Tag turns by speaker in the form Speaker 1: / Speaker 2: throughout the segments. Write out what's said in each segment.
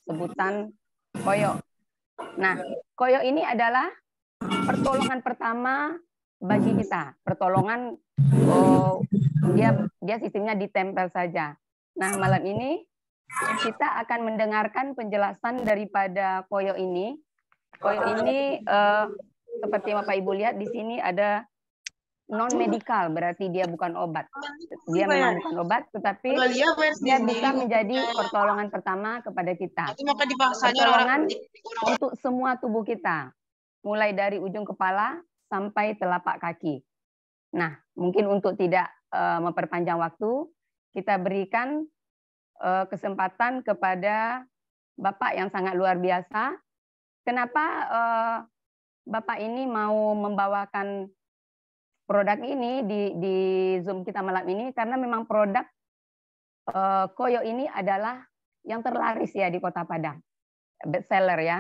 Speaker 1: sebutan koyo. Nah, koyo ini adalah pertolongan pertama bagi kita. Pertolongan dia sistemnya ditempel saja. Nah, malam ini kita akan mendengarkan penjelasan daripada koyo ini. Koyo ini seperti Bapak Ibu lihat di sini ada non medikal, berarti dia bukan obat. Dia memang bukan obat, tetapi dia bisa menjadi pertolongan pertama kepada kita. Pertolongan untuk semua tubuh kita, mulai dari ujung kepala sampai telapak kaki. Nah, mungkin untuk tidak memperpanjang waktu, kita berikan kesempatan kepada Bapak yang sangat luar biasa. Kenapa Bapak ini mau membawakan produk ini di Zoom kita malam ini? Karena memang produk koyo ini adalah yang terlaris ya di Kota Padang, bestseller ya.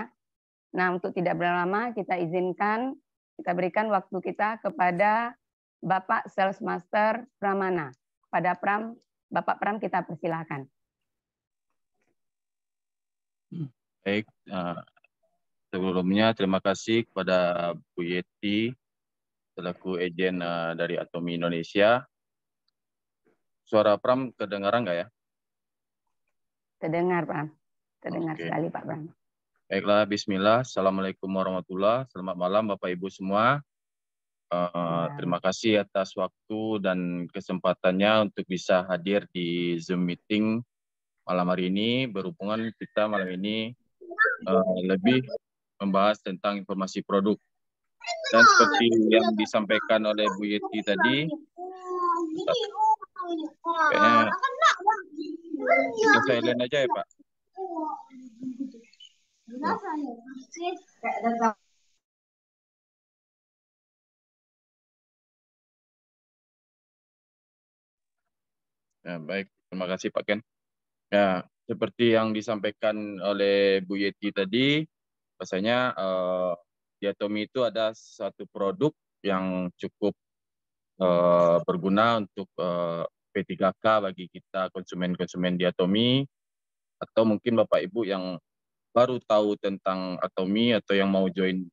Speaker 1: Nah, untuk tidak berlama kita izinkan, kita berikan waktu kita kepada Bapak Sales Master Pramana. Pada Bapak Pram kita persilahkan.
Speaker 2: Baik, sebelumnya terima kasih kepada Bu Yeti selaku agen dari Atomi Indonesia. Suara Pram kedengaran nggak ya?
Speaker 1: Terdengar, Pram. Terdengar sekali, Pak Pram.
Speaker 2: Baiklah, bismillah. Assalamualaikum warahmatullahi wabarakatuh. Selamat malam Bapak Ibu semua. Terima kasih atas waktu dan kesempatannya untuk bisa hadir di Zoom meeting malam hari ini. Berhubungan kita malam ini lebih membahas tentang informasi produk. Dan seperti yang disampaikan oleh Bu Yeti tadi, kita silent aja ya Pak. Ya, baik, terima kasih Pak Ken. Ya, seperti yang disampaikan oleh Bu Yeti tadi, bahasanya Diatomi itu ada satu produk yang cukup berguna untuk P3K bagi kita konsumen-konsumen Diatomi, atau mungkin Bapak Ibu yang baru tahu tentang Atomi atau yang mau join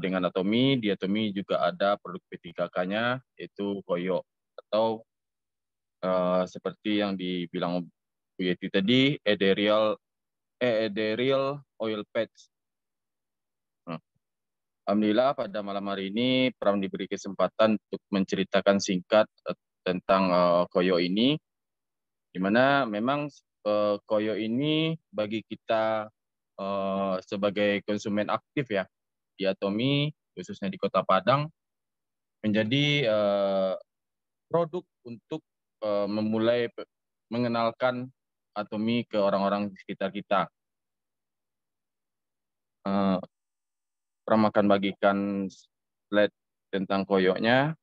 Speaker 2: dengan Atomi. Diatomi juga ada produk P3K-nya, yaitu koyo, atau seperti yang dibilang Bu Yeti tadi, Ethereal Oil Pads. Alhamdulillah pada malam hari ini Pram diberi kesempatan untuk menceritakan singkat tentang koyo ini, di mana memang koyo ini bagi kita sebagai konsumen aktif ya di Atomi, khususnya di Kota Padang, menjadi produk untuk memulai mengenalkan Atomi ke orang-orang di sekitar kita. Pram akan bagikan slide tentang koyoknya.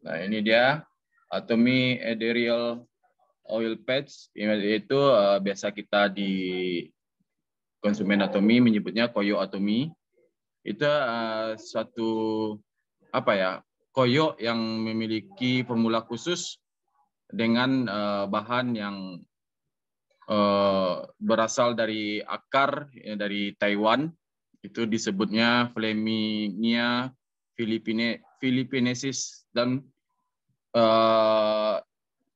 Speaker 2: Nah, ini dia Atomi Ethereal Oil Pads, itu biasa kita di konsumen Atomi menyebutnya koyo Atomi. Itu suatu koyo yang memiliki formula khusus dengan bahan yang berasal dari akar dari Taiwan. Itu disebutnya Flaminia philippinensis, dan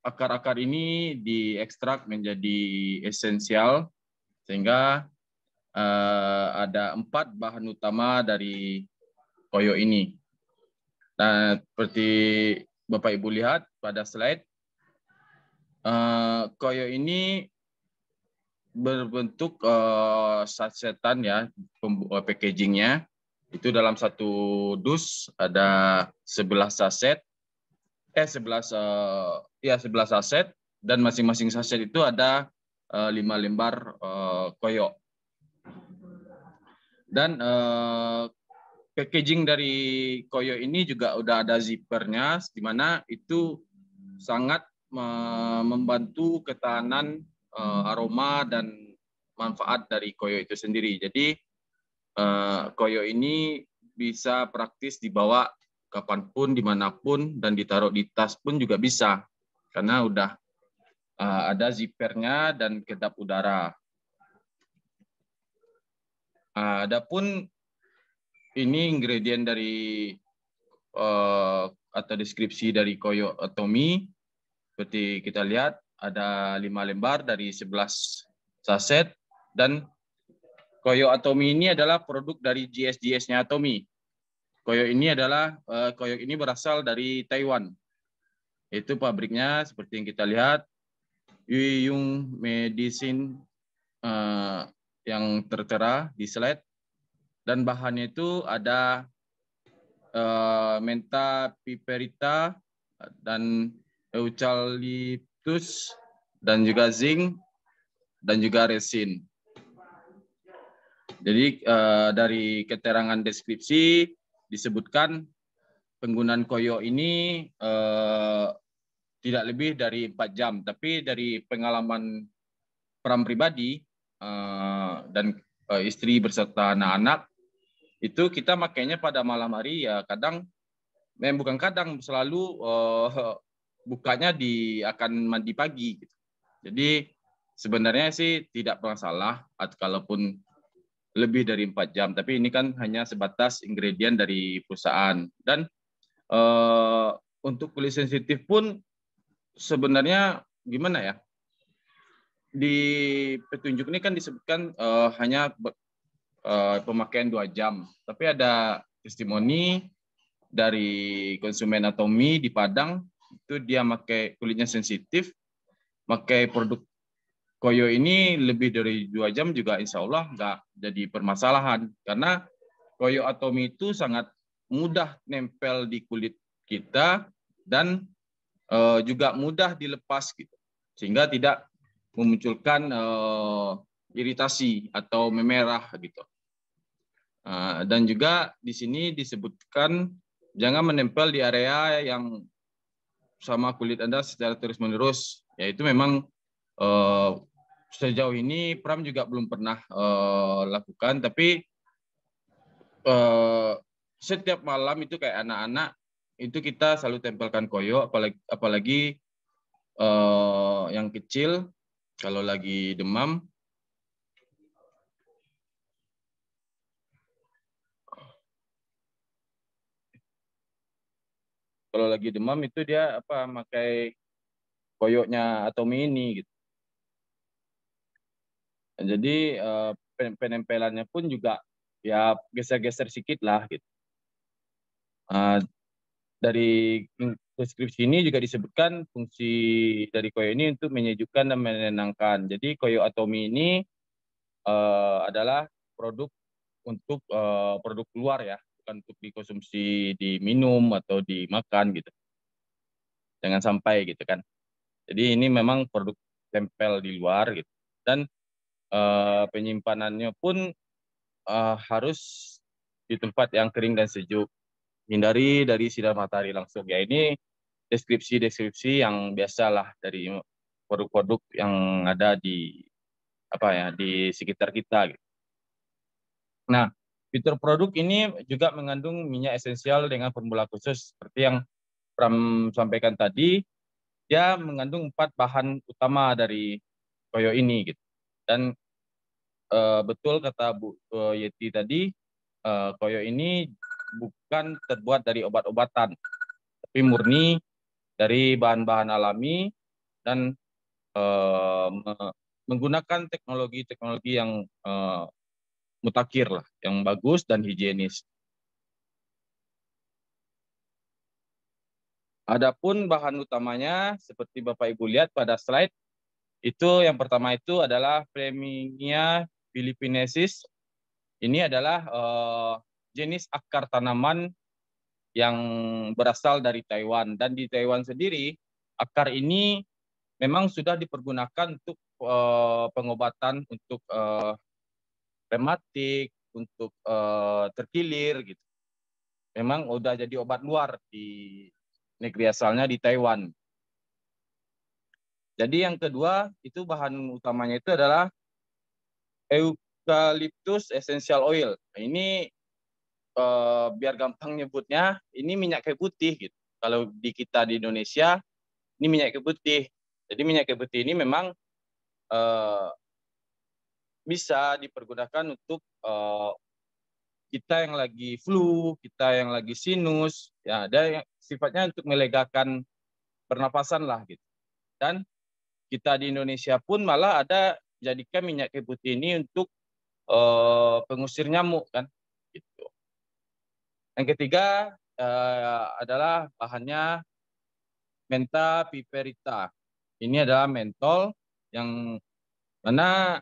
Speaker 2: akar-akar ini diekstrak menjadi esensial sehingga ada 4 bahan utama dari koyo ini. Nah, seperti Bapak Ibu lihat pada slide, koyo ini berbentuk sasetan ya, packagingnya. Itu dalam satu dus ada 11 saset, 11 saset, dan masing-masing saset itu ada 5 lembar koyo. Dan packaging dari koyo ini juga udah ada zippernya, di mana itu sangat membantu ketahanan aroma dan manfaat dari koyo itu sendiri. Jadi koyo ini bisa praktis dibawa kapanpun, dimanapun, dan ditaruh di tas pun juga bisa. Karena udah ada zippernya dan kedap udara. Adapun ini ingredient dari atau deskripsi dari koyo Atomy. Seperti kita lihat, ada 5 lembar dari 11 saset, dan koyo Atomy ini adalah produk dari GS-GS-nya Atomy. Koyo ini berasal dari Taiwan. Itu pabriknya seperti yang kita lihat, Yuyung Medicine yang tertera di slide, dan bahannya itu ada menta piperita dan eucalyptus dan juga zinc dan juga resin. Jadi dari keterangan deskripsi disebutkan penggunaan koyo ini tidak lebih dari 4 jam, tapi dari pengalaman Pram pribadi dan istri beserta anak-anak, itu kita makainya pada malam hari ya kadang, bukan kadang, selalu bukanya akan mandi pagi. Gitu. Jadi sebenarnya sih tidak pernah salah, kalaupun lebih dari 4 jam. Tapi ini kan hanya sebatas ingredient dari perusahaan. Dan untuk kulit sensitif pun sebenarnya gimana ya? Di petunjuk ini kan disebutkan hanya pemakaian 2 jam. Tapi ada testimoni dari konsumen Atomy di Padang, itu dia pakai kulitnya sensitif, pakai produk koyo ini lebih dari 2 jam juga insya Allah nggak jadi permasalahan. Karena koyo Atomy itu sangat mudah nempel di kulit kita dan juga mudah dilepas gitu. Sehingga tidak memunculkan iritasi atau memerah gitu. Dan juga di sini disebutkan jangan menempel di area yang sama kulit Anda secara terus-menerus. Yaitu memang sejauh ini Pram juga belum pernah lakukan, tapi setiap malam itu kayak anak-anak, itu kita selalu tempelkan koyo, apalagi yang kecil kalau lagi demam. Kalau lagi demam itu dia pakai koyoknya Atomy ini gitu. Jadi penempelannya pun juga ya geser-geser sedikit lah gitu. Dari deskripsi ini juga disebutkan fungsi dari koyo ini untuk menyejukkan dan menenangkan. Jadi koyo Atomy ini adalah produk untuk produk luar ya, bukan untuk dikonsumsi, diminum atau dimakan gitu. Jangan sampai gitu kan. Jadi ini memang produk tempel di luar gitu. Dan penyimpanannya pun harus di tempat yang kering dan sejuk. Hindari dari sinar matahari langsung. Ya ini deskripsi-deskripsi yang biasalah dari produk-produk yang ada di di sekitar kita gitu. Nah, fitur produk ini juga mengandung minyak esensial dengan formula khusus seperti yang Pram sampaikan tadi. Dia mengandung 4 bahan utama dari koyo ini gitu. Dan betul kata Bu Yeti tadi, koyo ini bukan terbuat dari obat-obatan, tapi murni dari bahan-bahan alami dan menggunakan teknologi yang mutakhir lah, yang bagus dan higienis. Adapun bahan utamanya seperti Bapak Ibu lihat pada slide, itu yang pertama itu adalah Premia philippinensis. Ini adalah jenis akar tanaman yang berasal dari Taiwan. Dan di Taiwan sendiri, akar ini memang sudah dipergunakan untuk pengobatan untuk rematik, untuk terkilir gitu. Memang udah jadi obat luar di negeri asalnya di Taiwan. Jadi yang kedua itu bahan utamanya itu adalah eucalyptus essential oil. Ini biar gampang nyebutnya, ini minyak kayu putih gitu. Kalau di kita di Indonesia, ini minyak kayu putih. Jadi minyak kayu putih ini memang bisa dipergunakan untuk kita yang lagi flu, kita yang lagi sinus, ya ada yang sifatnya untuk melegakan pernapasan lah gitu. Dan kita di Indonesia pun malah ada jadikan minyak kayu putih ini untuk pengusir nyamuk kan, gitu. Yang ketiga adalah bahannya Mentha piperita. Ini adalah mentol yang mana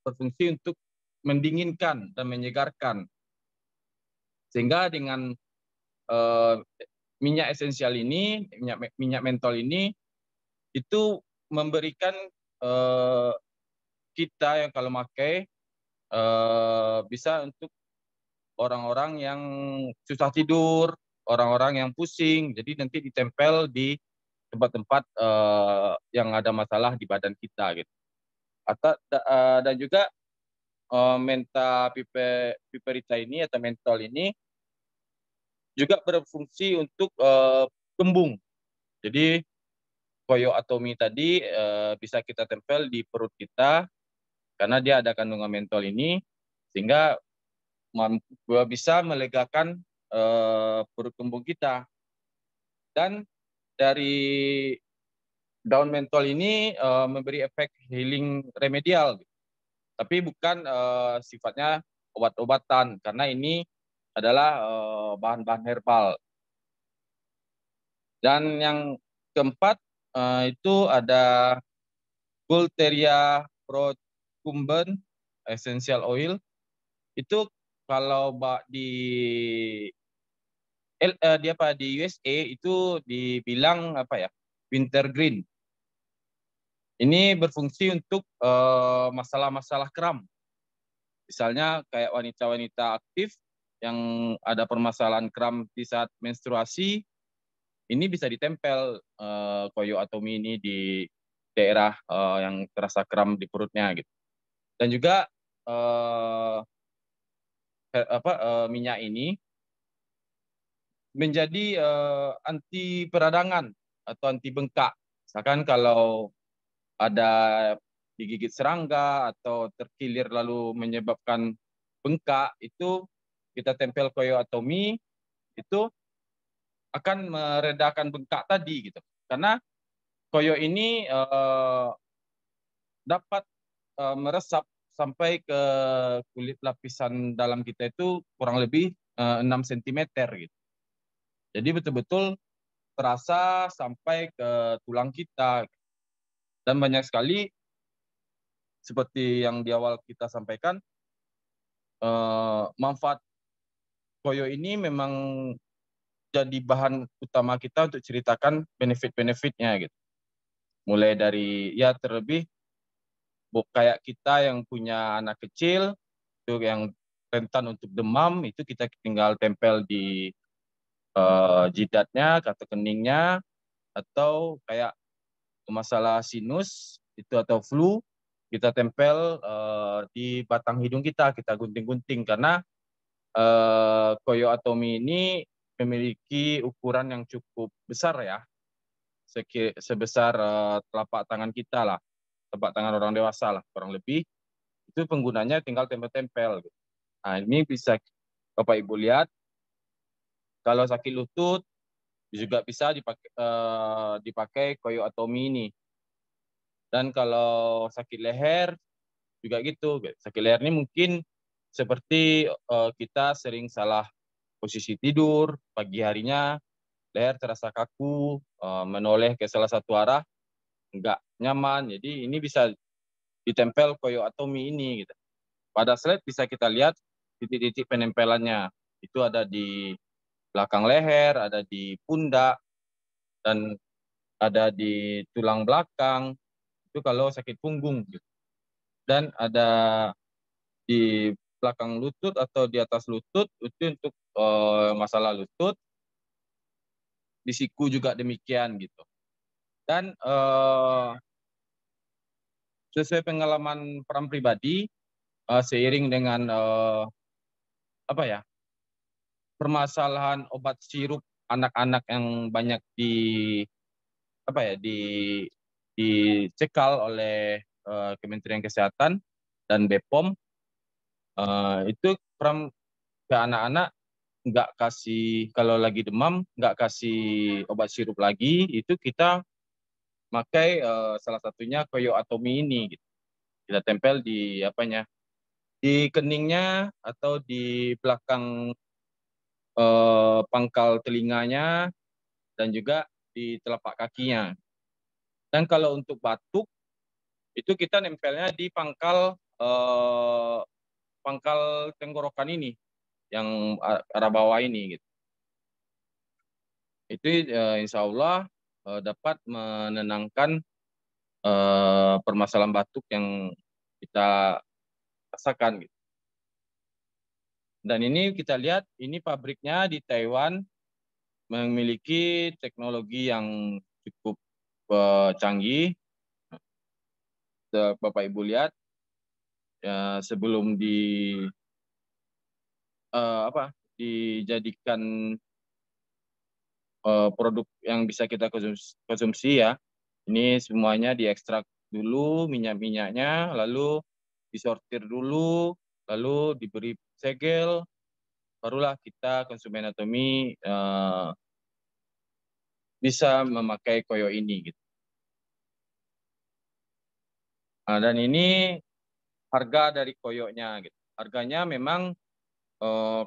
Speaker 2: berfungsi untuk mendinginkan dan menyegarkan. Sehingga dengan minyak esensial ini, minyak mentol ini, itu memberikan kita yang kalau pakai bisa untuk orang-orang yang susah tidur, orang-orang yang pusing, jadi nanti ditempel di tempat-tempat yang ada masalah di badan kita gitu. Atau dan juga Mentha piperita ini atau mentol ini juga berfungsi untuk kembung. Jadi koyo atomi tadi bisa kita tempel di perut kita karena dia ada kandungan mentol ini sehingga bisa melegakan perut kembung kita. Dan dari daun mentol ini memberi efek healing remedial, tapi bukan sifatnya obat-obatan karena ini adalah bahan-bahan herbal. Dan yang keempat itu ada Gualteria procumbens essential oil. Itu kalau di USA itu dibilang apa ya, wintergreen. Ini berfungsi untuk masalah-masalah kram. Misalnya kayak wanita-wanita aktif yang ada permasalahan kram di saat menstruasi, ini bisa ditempel koyo atomi ini di daerah yang terasa kram di perutnya gitu. Dan juga minyak ini menjadi anti peradangan atau anti bengkak. Misalkan kalau ada digigit serangga atau terkilir lalu menyebabkan bengkak, itu kita tempel koyo atomi, itu akan meredakan bengkak tadi gitu. Karena koyo ini dapat meresap sampai ke kulit lapisan dalam kita itu kurang lebih 6 cm gitu. Jadi betul-betul terasa sampai ke tulang kita. Dan banyak sekali seperti yang di awal kita sampaikan, manfaat koyo ini memang jadi bahan utama kita untuk ceritakan benefit-benefitnya gitu. Mulai dari ya terlebih kayak kita yang punya anak kecil itu yang rentan untuk demam, itu kita tinggal tempel di jidatnya atau keningnya, atau kayak masalah sinus itu atau flu, kita tempel di batang hidung kita gunting-gunting karena koyo atomi ini memiliki ukuran yang cukup besar ya, sebesar telapak tangan kita lah, telapak tangan orang dewasa lah kurang lebih. Itu penggunanya tinggal tempel-tempel. Nah ini bisa Bapak Ibu lihat, kalau sakit lutut juga bisa dipakai koyo atomi ini. Dan kalau sakit leher juga gitu. Sakit leher ini mungkin seperti kita sering salah posisi tidur, pagi harinya leher terasa kaku, menoleh ke salah satu arah, nggak nyaman. Jadi ini bisa ditempel koyo atomi ini gitu. Pada slide bisa kita lihat titik-titik penempelannya. Itu ada di belakang leher, ada di pundak, dan ada di tulang belakang. Itu kalau sakit punggung gitu. Dan ada di belakang lutut atau di atas lutut itu untuk masalah lutut. Di siku juga demikian gitu. Dan sesuai pengalaman Pram pribadi, seiring dengan permasalahan obat sirup anak-anak yang banyak dicekal oleh Kementerian Kesehatan dan BPOM, itu Pram ke anak-anak nggak kasih, kalau lagi demam nggak kasih obat sirup lagi, itu kita pakai salah satunya Koyo Atomi ini gitu. Kita tempel di di keningnya atau di belakang pangkal telinganya dan juga di telapak kakinya. Dan kalau untuk batuk itu kita nempelnya di pangkal tenggorokan ini yang arah bawah ini gitu. Itu insya Allah dapat menenangkan permasalahan batuk yang kita rasakan gitu. Dan ini kita lihat, ini pabriknya di Taiwan memiliki teknologi yang cukup canggih. Bapak Ibu lihat, ya, sebelum dijadikan produk yang bisa kita konsumsi ya, ini semuanya diekstrak dulu minyak-minyaknya, lalu disortir dulu, lalu diberi segel, barulah kita konsumen Atomi bisa memakai Koyo ini gitu. Nah, dan ini harga dari Koyonya gitu. Harganya memang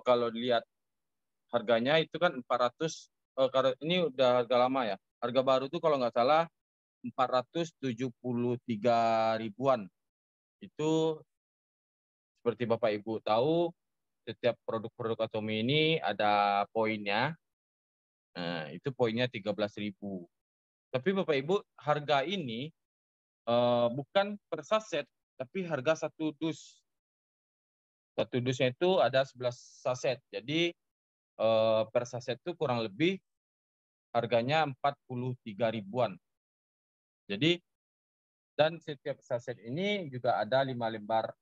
Speaker 2: kalau dilihat harganya itu kan 400, ini udah harga lama ya. Harga baru itu kalau nggak salah 473 ribuan. Itu seperti Bapak Ibu tahu, setiap produk-produk Atomi ini ada poinnya. Nah, itu poinnya 13.000. Tapi Bapak Ibu, harga ini bukan per saset, tapi harga satu dus. Satu dusnya itu ada 11 saset. Jadi per saset itu kurang lebih harganya 43 ribuan. Jadi, dan setiap saset ini juga ada 5 lembar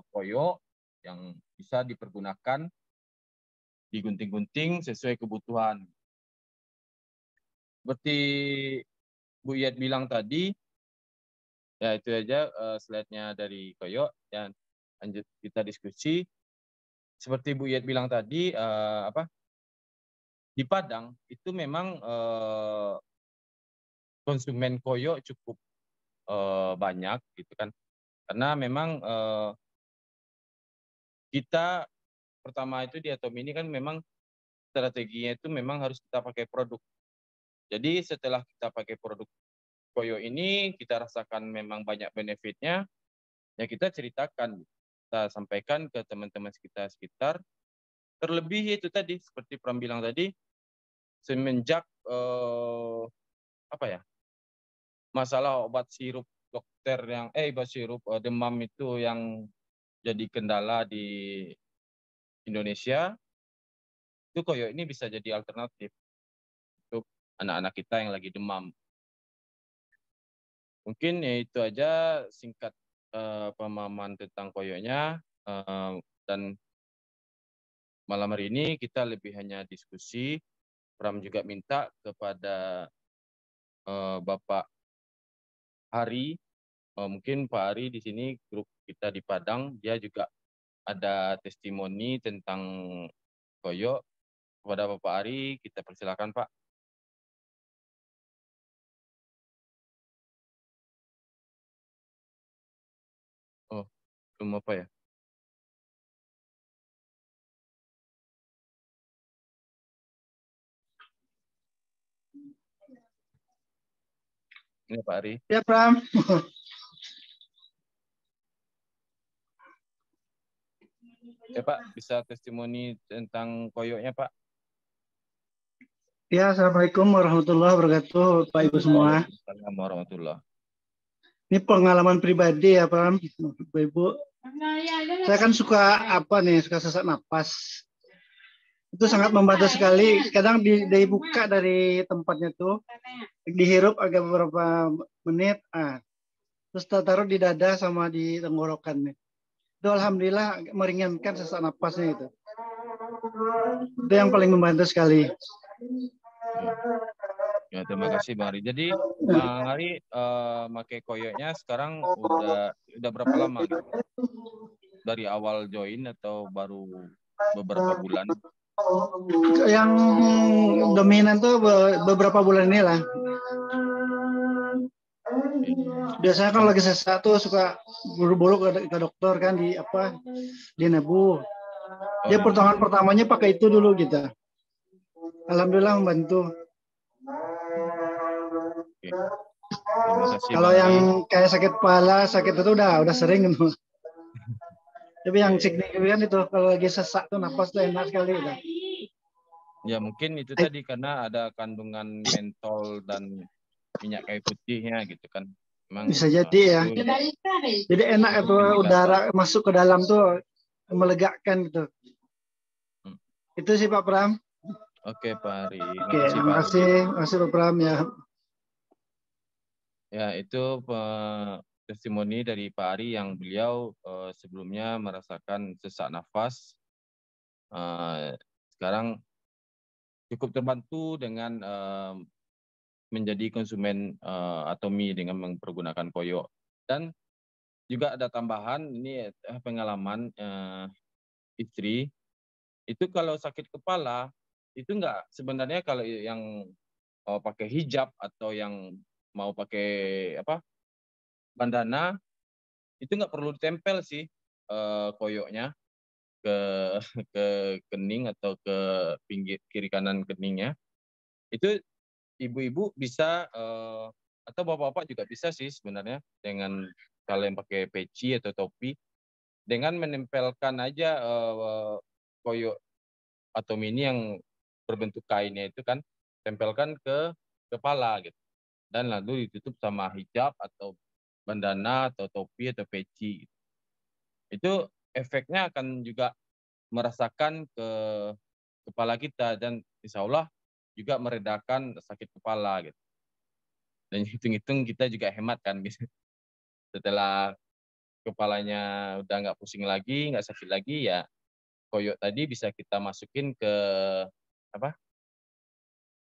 Speaker 2: koyo yang bisa dipergunakan, digunting-gunting sesuai kebutuhan. Seperti Bu Yet bilang tadi, ya itu aja slide-nya dari Koyo, dan lanjut kita diskusi. Seperti Bu Yet bilang tadi, di Padang itu memang konsumen Koyo cukup banyak gitu kan, karena memang kita pertama itu di Atomi ini kan memang strateginya itu memang harus kita pakai produk. Jadi setelah kita pakai produk Koyo ini, kita rasakan memang banyak benefitnya, ya kita ceritakan, kita sampaikan ke teman-teman sekitar. Terlebih itu tadi, seperti Pram bilang tadi, semenjak masalah obat sirup obat sirup demam itu yang jadi kendala di Indonesia, itu Koyo ini bisa jadi alternatif untuk anak-anak kita yang lagi demam. Mungkin ya itu aja singkat pemahaman tentang Koyonya, dan malam hari ini kita lebih hanya diskusi. Pram juga minta kepada Bapak Hari, mungkin Pak Hari di sini grup kita di Padang, dia juga ada testimoni tentang Koyo. Kepada Bapak Hari, kita persilakan Pak. Oh, belum apa ya? Ini Pak Ari.
Speaker 3: Ya, Pram.
Speaker 2: Ya Pak, bisa testimoni tentang Koyonya Pak?
Speaker 3: Ya, Assalamualaikum warahmatullahi wabarakatuh, Pak Ibu semua.
Speaker 2: Assalamualaikum warahmatullahi.
Speaker 3: Ini pengalaman pribadi ya, Pram, Bapak Ibu. Saya kan suka suka sesak napas. Itu sangat membantu sekali. Kadang dibuka dari tempatnya tuh, dihirup agak beberapa menit, terus taruh di dada sama di tenggorokan nih. Itu alhamdulillah meringankan sesak napasnya itu. Itu yang paling membantu sekali.
Speaker 2: Ya, terima kasih Bang Ari. Jadi Bang Ari pakai koyoknya sekarang udah berapa lama gitu? Dari awal join atau baru beberapa bulan?
Speaker 3: Yang dominan tuh beberapa bulan ini lah. Biasanya kan lagi sesak tuh suka buru-buru ke dokter kan di nebu. Dia pertolongan pertamanya pakai itu dulu gitu. Alhamdulillah membantu.
Speaker 2: Oke. Terima kasih
Speaker 3: Kalau
Speaker 2: Bang
Speaker 3: yang
Speaker 2: Ari.
Speaker 3: kayak sakit kepala, sakit itu udah sering gitu. Tapi yang signifikan itu kalau lagi sesak tuh napas tuh enak sekali. Gitu.
Speaker 2: Ya mungkin itu tadi karena ada kandungan mentol dan minyak kayu putihnya gitu kan. Memang
Speaker 3: bisa jadi ya. Jadi enak itu udara masuk ke dalam tuh melegakan gitu. Itu sih Pak Pram.
Speaker 2: Oke Pak Ari.
Speaker 3: Oke, terima kasih Pak Pram ya.
Speaker 2: Ya itu testimoni dari Pak Ari yang beliau sebelumnya merasakan sesak nafas. Sekarang cukup terbantu dengan menjadi konsumen Atomy dengan mempergunakan koyo. Dan juga ada tambahan ini pengalaman istri itu kalau sakit kepala itu enggak sebenarnya kalau yang pakai hijab atau yang mau pakai bandana itu nggak perlu ditempel sih koyoknya ke kening atau ke pinggir kiri kanan keningnya. Itu ibu-ibu bisa atau bapak-bapak juga bisa sih sebenarnya dengan kalian pakai peci atau topi dengan menempelkan aja koyok atau mini yang berbentuk kainnya itu kan tempelkan ke kepala gitu dan lalu ditutup sama hijab atau bandana atau topi atau peci gitu. Itu efeknya akan juga merasakan ke kepala kita dan insya Allah juga meredakan sakit kepala gitu. Dan hitung-hitung kita juga hemat kan gitu. Setelah kepalanya udah nggak pusing lagi, nggak sakit lagi ya koyok tadi bisa kita masukin ke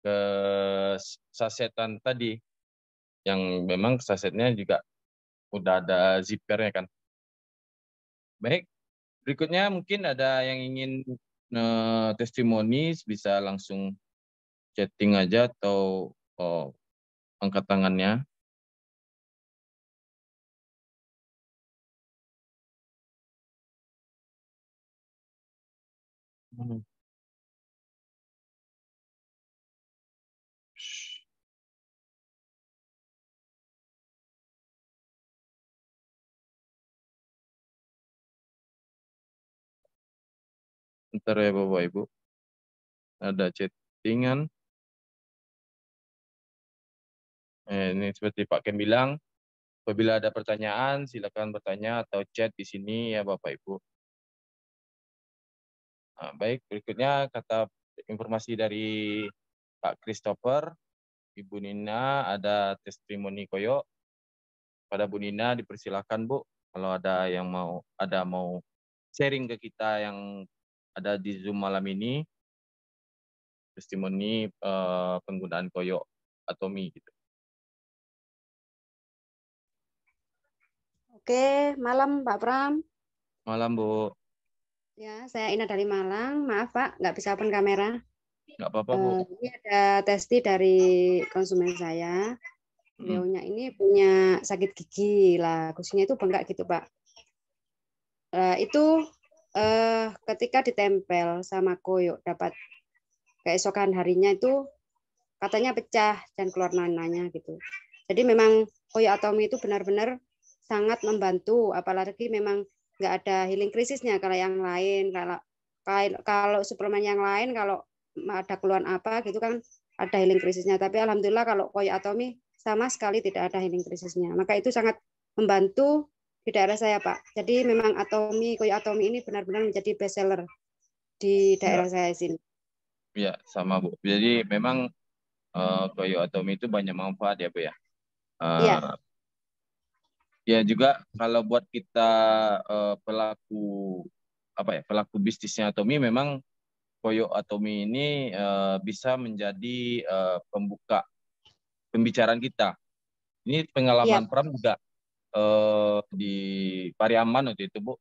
Speaker 2: ke sasetan tadi yang memang sasetnya juga udah ada zippernya kan. Baik, berikutnya mungkin ada yang ingin testimoni bisa langsung chatting aja atau angkat tangannya. Ntar ya Bapak Ibu. Ada chattingan. Ini seperti Pak Kem bilang, apabila ada pertanyaan silakan bertanya atau chat di sini ya Bapak Ibu. Nah, baik, berikutnya kata informasi dari Pak Christopher, Ibu Nina ada testimoni koyo. Pada Bu Nina dipersilakan Bu, kalau ada yang mau sharing ke kita yang ada di Zoom malam ini, testimoni penggunaan koyo Atomy gitu.
Speaker 4: Oke, malam Pak Pram.
Speaker 2: Malam Bu.
Speaker 4: Ya, saya Ina dari Malang. Maaf Pak, nggak bisa open kamera.
Speaker 2: Nggak apa-apa Bu.
Speaker 4: Ini ada testi dari konsumen saya. Beliaunya ini punya sakit gigi lah, gusinya itu bengkak gitu Pak. Itu ketika ditempel sama koyo dapat keesokan harinya itu katanya pecah dan keluar nananya gitu. Jadi memang koyo Atomy itu benar-benar sangat membantu, apalagi memang nggak ada healing krisisnya kalau yang lain. Kalau suplemen yang lain kalau ada keluhan apa gitu kan ada healing krisisnya. Tapi alhamdulillah kalau koyo Atomy sama sekali tidak ada healing krisisnya. Maka itu sangat membantu di daerah saya Pak. Jadi memang koyo Atomy ini benar-benar menjadi best seller di daerah saya sini.
Speaker 2: Ya, sama Bu. Jadi memang koyo Atomy itu banyak manfaat ya Bu ya.
Speaker 4: Iya.
Speaker 2: Ya juga kalau buat kita pelaku pelaku bisnisnya Atomy, memang Koyo Atomy ini bisa menjadi pembuka pembicaraan kita. Ini pengalaman Pram juga di Pariaman waktu itu, Bu.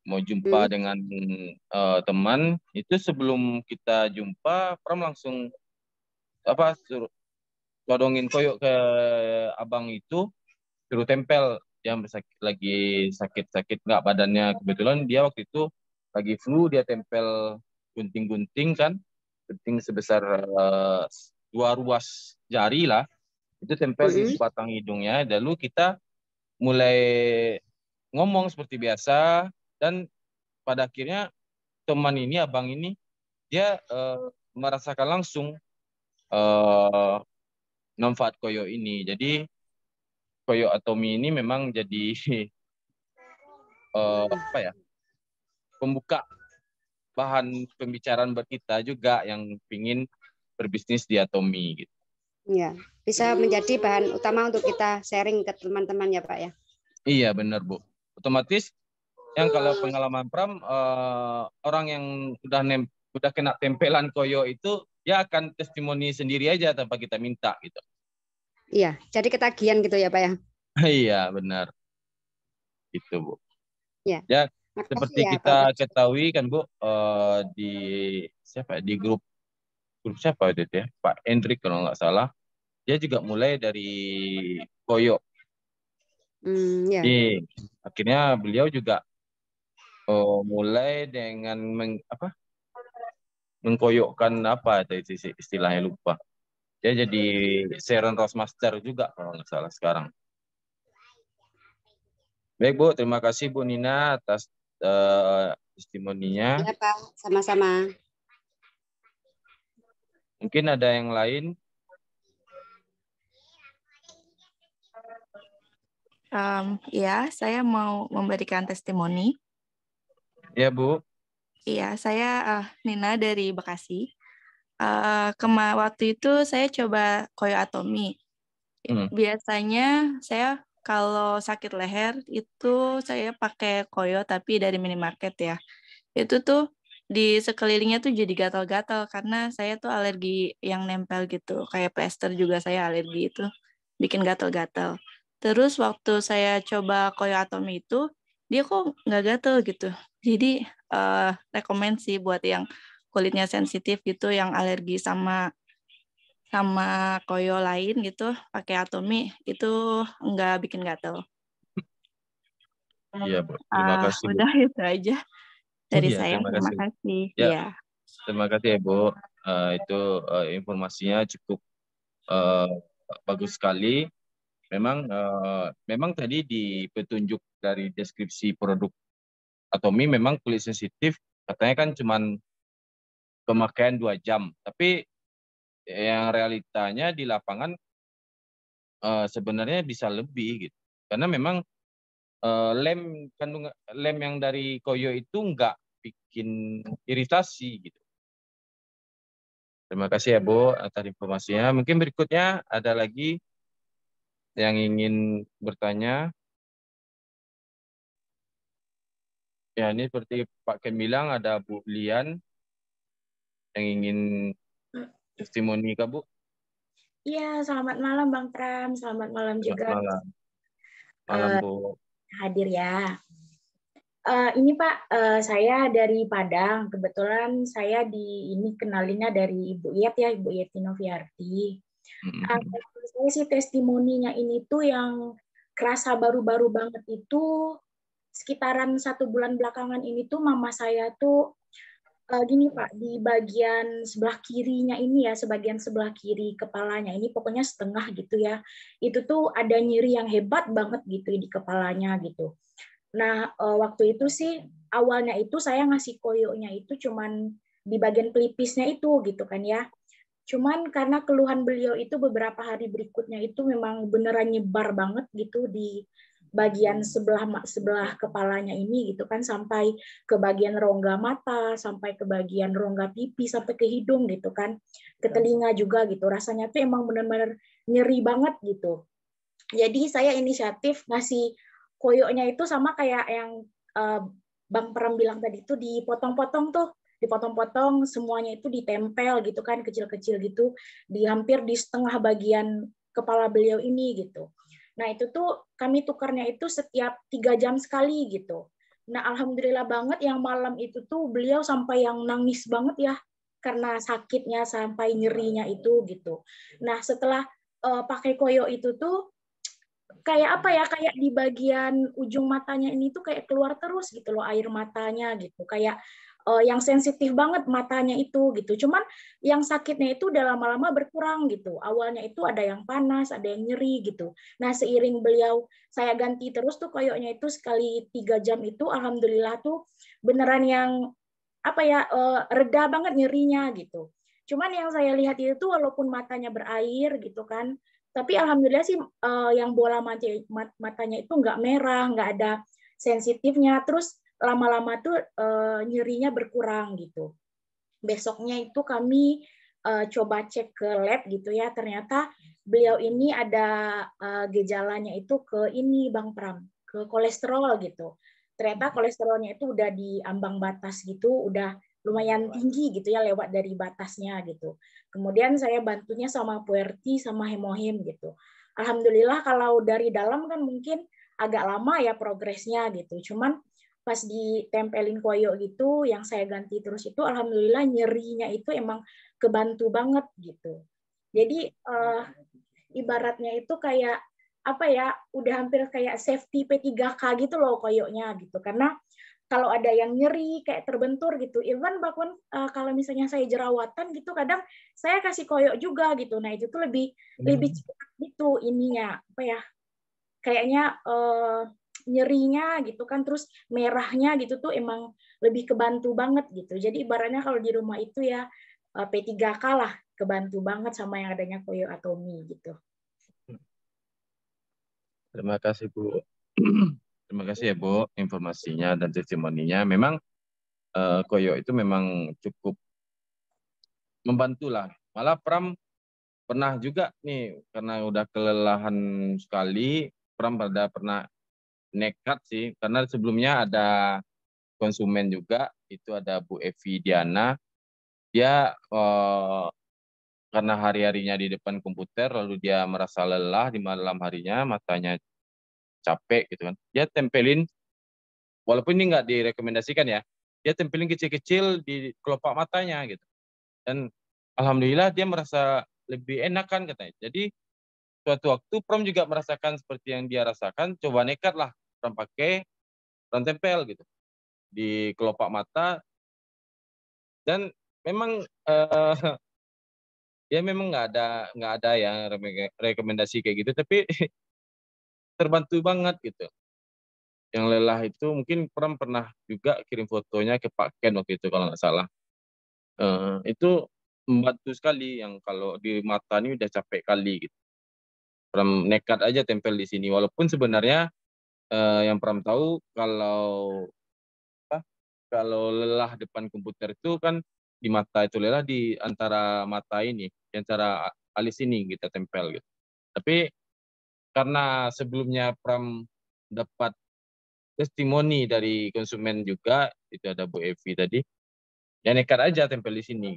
Speaker 2: Mau jumpa dengan teman, itu sebelum kita jumpa, Pram langsung suruh todongin Koyo ke abang itu, suruh tempel. Dia lagi sakit-sakit nggak badannya, kebetulan dia waktu itu lagi flu, dia tempel gunting-gunting kan, gunting sebesar 2 ruas jari lah, itu tempel di sebatang hidungnya. Lalu kita mulai ngomong seperti biasa, dan pada akhirnya teman ini, abang ini, dia merasakan langsung manfaat Koyo ini. Jadi Koyo Atomy ini memang jadi pembuka bahan pembicaraan buat kita juga yang ingin berbisnis di Atomy gitu.
Speaker 4: Ya, bisa menjadi bahan utama untuk kita sharing ke teman-teman ya Pak ya.
Speaker 2: Iya benar Bu. Otomatis yang kalau pengalaman Pram, orang yang udah kena tempelan Koyo itu, dia akan testimoni sendiri aja tanpa kita minta gitu.
Speaker 4: Iya, jadi ketagihan gitu ya Pak ya.
Speaker 2: Iya benar. Gitu Bu.
Speaker 4: Ya.
Speaker 2: Seperti
Speaker 4: ya,
Speaker 2: kita
Speaker 4: Pak.
Speaker 2: ketahui kan Bu, di grup siapa itu ya, Pak Hendrik kalau nggak salah, dia juga mulai dari Koyo.
Speaker 4: Ya.
Speaker 2: Jadi akhirnya beliau juga mulai dengan mengkoyokkan istilahnya lupa. Dia jadi Sharon Roastmaster juga kalau nggak salah sekarang. Baik Bu, terima kasih Bu Nina atas testimoninya.
Speaker 4: Ya Pak, sama-sama.
Speaker 2: Mungkin ada yang lain?
Speaker 5: Ya, saya mau memberikan testimoni.
Speaker 2: Ya Bu.
Speaker 5: Iya, saya Nina dari Bekasi. Waktu itu saya coba Koyo Atomy. Biasanya saya kalau sakit leher itu saya pakai Koyo tapi dari minimarket ya. Itu tuh di sekelilingnya tuh jadi gatal-gatal karena saya tuh alergi yang nempel gitu. Kayak plester juga saya alergi, itu bikin gatal-gatal. Terus waktu saya coba Koyo Atomy itu, dia kok nggak gatal gitu. Jadi rekomend sih buat yang kulitnya sensitif gitu, yang alergi sama Koyo lain gitu, pakai Atomy itu nggak bikin gatal.
Speaker 2: Iya Bu, terima kasih Bu.
Speaker 5: Udah itu aja dari saya. Terima kasih.
Speaker 2: Ya. Terima kasih ya Bu. Itu informasinya cukup bagus sekali. Memang tadi di petunjuk dari deskripsi produk Atomy, memang kulit sensitif katanya kan cuman pemakaian 2 jam. Tapi yang realitanya di lapangan sebenarnya bisa lebih gitu. Karena memang lem yang dari Koyo itu nggak bikin iritasi gitu. Terima kasih ya Bu atas informasinya. Mungkin berikutnya ada lagi yang ingin bertanya. Ya, ini seperti Pak Ken bilang, ada Bu Lian yang ingin testimoni Kak Bu.
Speaker 6: Iya, selamat malam Bang Pram. Selamat malam juga.
Speaker 2: Selamat malam Bu.
Speaker 6: Hadir ya. Ini Pak, saya dari Padang. Kebetulan saya ini kenalinnya dari Ibu Iyet ya, Ibu Yeti Noviarti. Saya sih testimoninya ini tuh yang kerasa baru-baru banget itu sekitaran 1 bulan belakangan ini tuh mama saya tuh gini Pak, di bagian sebelah kirinya ini ya, sebagian sebelah kiri kepalanya ini pokoknya setengah gitu ya, itu tuh ada nyeri yang hebat banget gitu di kepalanya gitu. Nah, waktu itu sih awalnya itu saya ngasih koyonya itu cuman di bagian pelipisnya itu gitu kan ya. Cuman karena keluhan beliau itu beberapa hari berikutnya itu memang beneran nyebar banget gitu di bagian sebelah kepalanya ini gitu kan, sampai ke bagian rongga mata, sampai ke bagian rongga pipi, sampai ke hidung gitu kan, ke telinga juga gitu. Rasanya tuh emang benar-benar nyeri banget gitu. Jadi saya inisiatif ngasih koyoknya itu sama kayak yang Bang Pram bilang tadi itu dipotong-potong tuh, dipotong-potong semuanya itu ditempel gitu kan, kecil-kecil gitu, hampir di setengah bagian kepala beliau ini gitu. Nah itu tuh kami tukarnya itu setiap 3 jam sekali gitu. Nah alhamdulillah banget yang malam itu tuh beliau sampai yang nangis banget ya, karena sakitnya sampai nyerinya itu gitu. Nah setelah pakai koyo itu tuh kayak apa ya, kayak di bagian ujung matanya ini tuh kayak keluar terus gitu loh air matanya gitu, kayak yang sensitif banget matanya itu gitu. Cuman yang sakitnya itu udah lama-lama berkurang gitu. Awalnya itu ada yang panas, ada yang nyeri gitu. Nah seiring beliau saya ganti terus tuh koyoknya itu sekali 3 jam itu, alhamdulillah tuh beneran yang apa ya, reda banget nyerinya gitu. Cuman yang saya lihat itu walaupun matanya berair gitu kan, tapi alhamdulillah sih yang bola matanya itu nggak merah, nggak ada sensitifnya, terus lama-lama tuh nyerinya berkurang gitu. Besoknya itu kami coba cek ke lab gitu ya, ternyata beliau ini ada gejalanya itu ke ini Bang Pram, ke kolesterol gitu. Ternyata kolesterolnya itu udah di ambang batas gitu, udah lumayan tinggi gitu ya, lewat dari batasnya gitu. Kemudian saya bantunya sama puerti sama hemohim gitu. Alhamdulillah kalau dari dalam kan mungkin agak lama ya progresnya gitu. Cuman pas ditempelin koyo gitu, yang saya ganti terus itu alhamdulillah nyerinya itu emang kebantu banget gitu. Jadi ibaratnya itu kayak apa ya, udah hampir kayak safety P3K gitu loh koyoknya gitu. Karena kalau ada yang nyeri kayak terbentur gitu, even bahkan kalau misalnya saya jerawatan gitu, kadang saya kasih koyok juga gitu. Nah itu tuh lebih cepat gitu ininya apa ya, kayaknya nyerinya gitu kan, terus merahnya gitu tuh emang lebih kebantu banget gitu. Jadi ibaratnya kalau di rumah itu ya P3K lah, kebantu banget sama yang adanya koyo atomi gitu.
Speaker 2: Terima kasih Bu. Terima kasih ya Bu informasinya dan testimoninya. Memang koyo itu memang cukup membantu lah. Malah Pram pernah juga nih karena udah kelelahan sekali, Pram pernah nekat sih, karena sebelumnya ada konsumen juga, itu ada Bu Evi Diana. Dia karena hari-harinya di depan komputer, lalu dia merasa lelah di malam harinya, matanya capek gitu kan. Dia tempelin, walaupun ini nggak direkomendasikan ya, dia tempelin kecil-kecil di kelopak matanya gitu. Dan alhamdulillah dia merasa lebih enak kan katanya. Jadi suatu waktu Pram juga merasakan seperti yang dia rasakan, coba nekat lah Pram pakai, Pram tempel gitu di kelopak mata, dan memang ya memang nggak ada yang rekomendasi kayak gitu, tapi terbantu banget gitu. Yang lelah itu mungkin Pram pernah juga kirim fotonya ke Pak Ken waktu itu kalau nggak salah. Itu membantu sekali, yang kalau di mata ini udah capek kali gitu. Pram nekat aja tempel di sini, walaupun sebenarnya yang Pram tahu kalau lelah depan komputer itu kan di mata itu lelah di antara mata ini, di antara alis ini kita tempel gitu. Tapi karena sebelumnya Pram dapat testimoni dari konsumen juga, itu ada Bu Evi tadi, ya nekat aja tempel di sini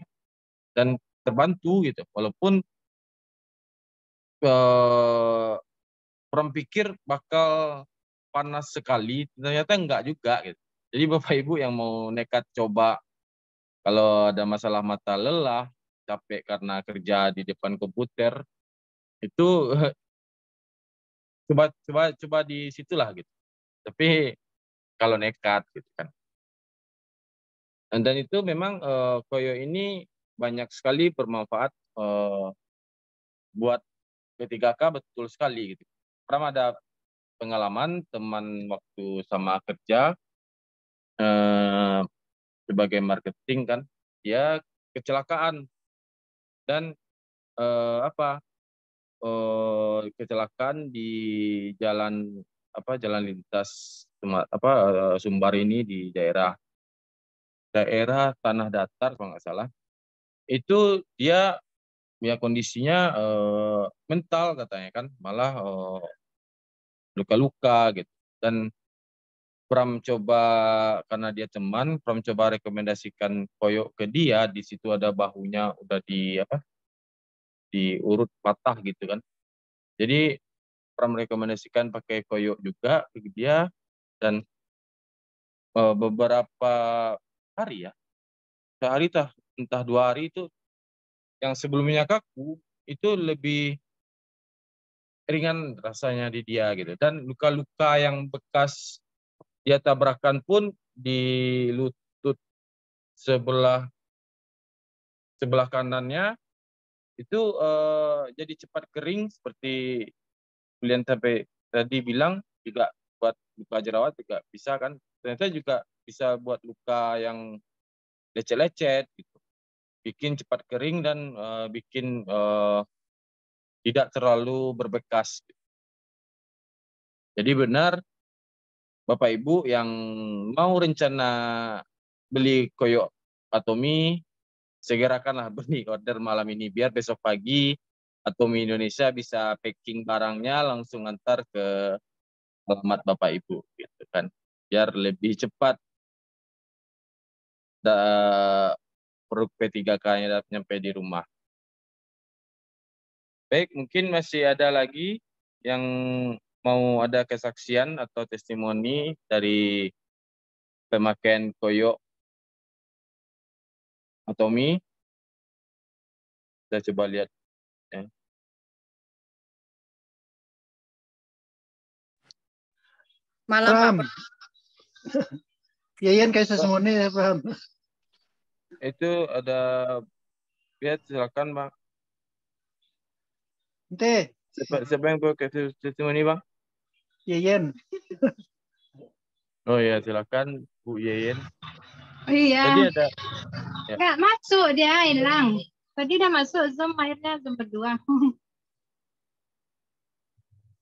Speaker 2: dan terbantu gitu. Walaupun Pram pikir bakal panas sekali, ternyata enggak juga gitu. Jadi Bapak Ibu yang mau nekat coba, kalau ada masalah mata lelah, capek karena kerja di depan komputer, itu coba di situlah gitu. Tapi kalau nekat gitu kan. Dan itu memang koyo ini banyak sekali bermanfaat buat P3K, betul sekali gitu. Pernah ada pengalaman teman waktu sama kerja sebagai marketing kan, dia kecelakaan dan kecelakaan di jalan jalan lintas Sumbar ini di daerah tanah datar kalau nggak salah. Itu dia ya kondisinya mental katanya kan, malah luka-luka gitu. Dan Pram coba, karena dia teman, Pram coba rekomendasikan koyok ke dia. Di situ ada bahunya udah diurut patah gitu kan. Jadi Pram rekomendasikan pakai koyok juga ke dia, dan beberapa hari ya, sehari entah 2 hari itu, yang sebelumnya kaku itu lebih ringan rasanya di dia gitu. Dan luka-luka yang bekas dia tabrakan pun di lutut sebelah kanannya itu jadi cepat kering, seperti kalian tadi bilang, juga buat luka jerawat juga bisa kan. Ternyata juga bisa buat luka yang lecet-lecet gitu. Bikin cepat kering dan bikin tidak terlalu berbekas. Jadi benar, Bapak Ibu yang mau rencana beli koyok Atomy, segerakanlah beli, order malam ini, biar besok pagi Atomy Indonesia bisa packing barangnya langsung antar ke alamat Bapak Ibu gitu kan, biar lebih cepat produk P3K-nya nyampe di rumah. Baik, mungkin masih ada lagi yang mau ada kesaksian atau testimoni dari pemakaian koyok Atomy. Kita coba lihat ya.
Speaker 3: Malam, Pak. Yayan kayak sesemone ya, Pram.
Speaker 2: Itu ada, lihat silakan Bang.
Speaker 3: Ente.
Speaker 2: Siapa yang pakai testimoni Bang?
Speaker 3: Yayan.
Speaker 2: Oh ya, silakan Bu Yeyen.
Speaker 7: Oh iya.
Speaker 2: Tadi ada. Ya.
Speaker 7: Nggak masuk, dia hilang. Tadi udah masuk Zoom, akhirnya Zoom berdua.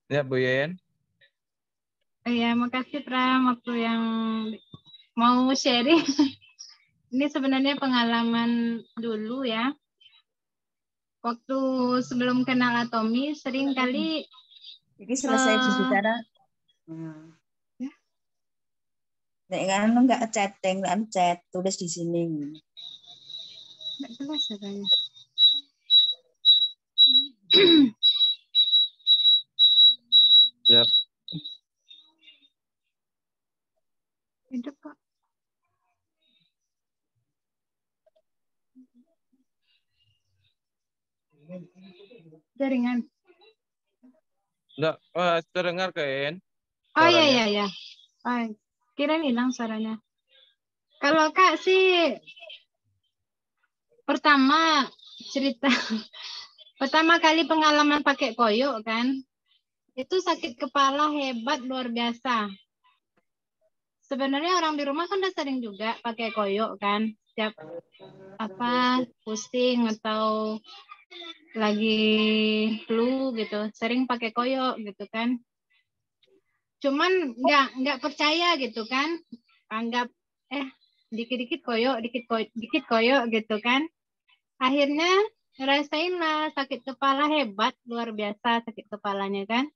Speaker 2: Ya Bu Yeyen.
Speaker 7: Iya, makasih Pram waktu yang mau sharing. Ini sebenarnya pengalaman dulu ya. Waktu sebelum kenal Atomy, sering kali.
Speaker 8: Jadi selesai berbicara.
Speaker 7: Ya.
Speaker 8: Nek nggak chatting, nggak chat, tulis di sini.
Speaker 7: Nggak jelas katanya.
Speaker 2: Siap.
Speaker 7: Hidup Pak. Jaringan.
Speaker 2: Enggak, terdengar Ken.
Speaker 7: Oh iya. Oh, kirain hilang suaranya. Kalau Kak sih pertama kali pengalaman pakai koyok kan, itu sakit kepala hebat luar biasa. Sebenarnya orang di rumah kan udah sering juga pakai koyok kan, setiap pusing atau lagi flu gitu, sering pakai koyok gitu kan. Cuman nggak percaya gitu kan, anggap dikit-dikit koyok gitu kan. Akhirnya ngerasain lah sakit kepala hebat luar biasa, sakit kepalanya kan.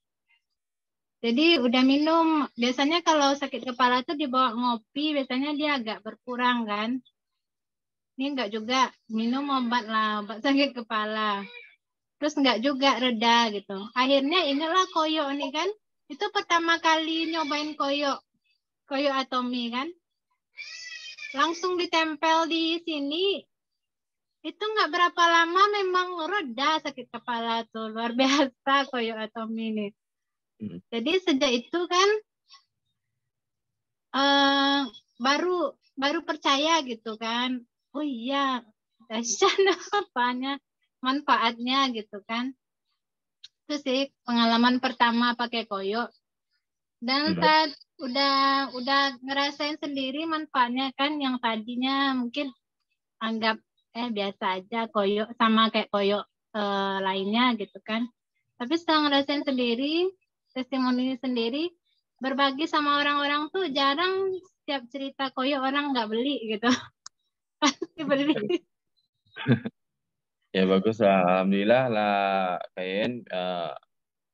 Speaker 7: Jadi udah minum, biasanya kalau sakit kepala tuh dibawa ngopi, biasanya dia agak berkurang kan. Ini enggak juga, minum obat sakit kepala. Terus enggak juga reda gitu. Akhirnya inilah koyok nih kan. Itu pertama kali nyobain koyok Atomy kan. Langsung ditempel di sini. Itu enggak berapa lama memang reda sakit kepala tuh. Luar biasa koyok Atomy nih. Jadi sejak itu kan baru percaya gitu kan. Oh iya, dahsyat manfaatnya gitu kan. Itu sih pengalaman pertama pakai koyok. Dan saat udah ngerasain sendiri manfaatnya kan, yang tadinya mungkin anggap biasa aja koyok sama kayak koyok lainnya gitu kan. Tapi setelah ngerasain sendiri, testimoni sendiri, berbagi sama orang-orang tuh jarang setiap cerita koyok orang nggak beli gitu. Pasti beli.
Speaker 2: Ya bagus lah, alhamdulillah lah Kayen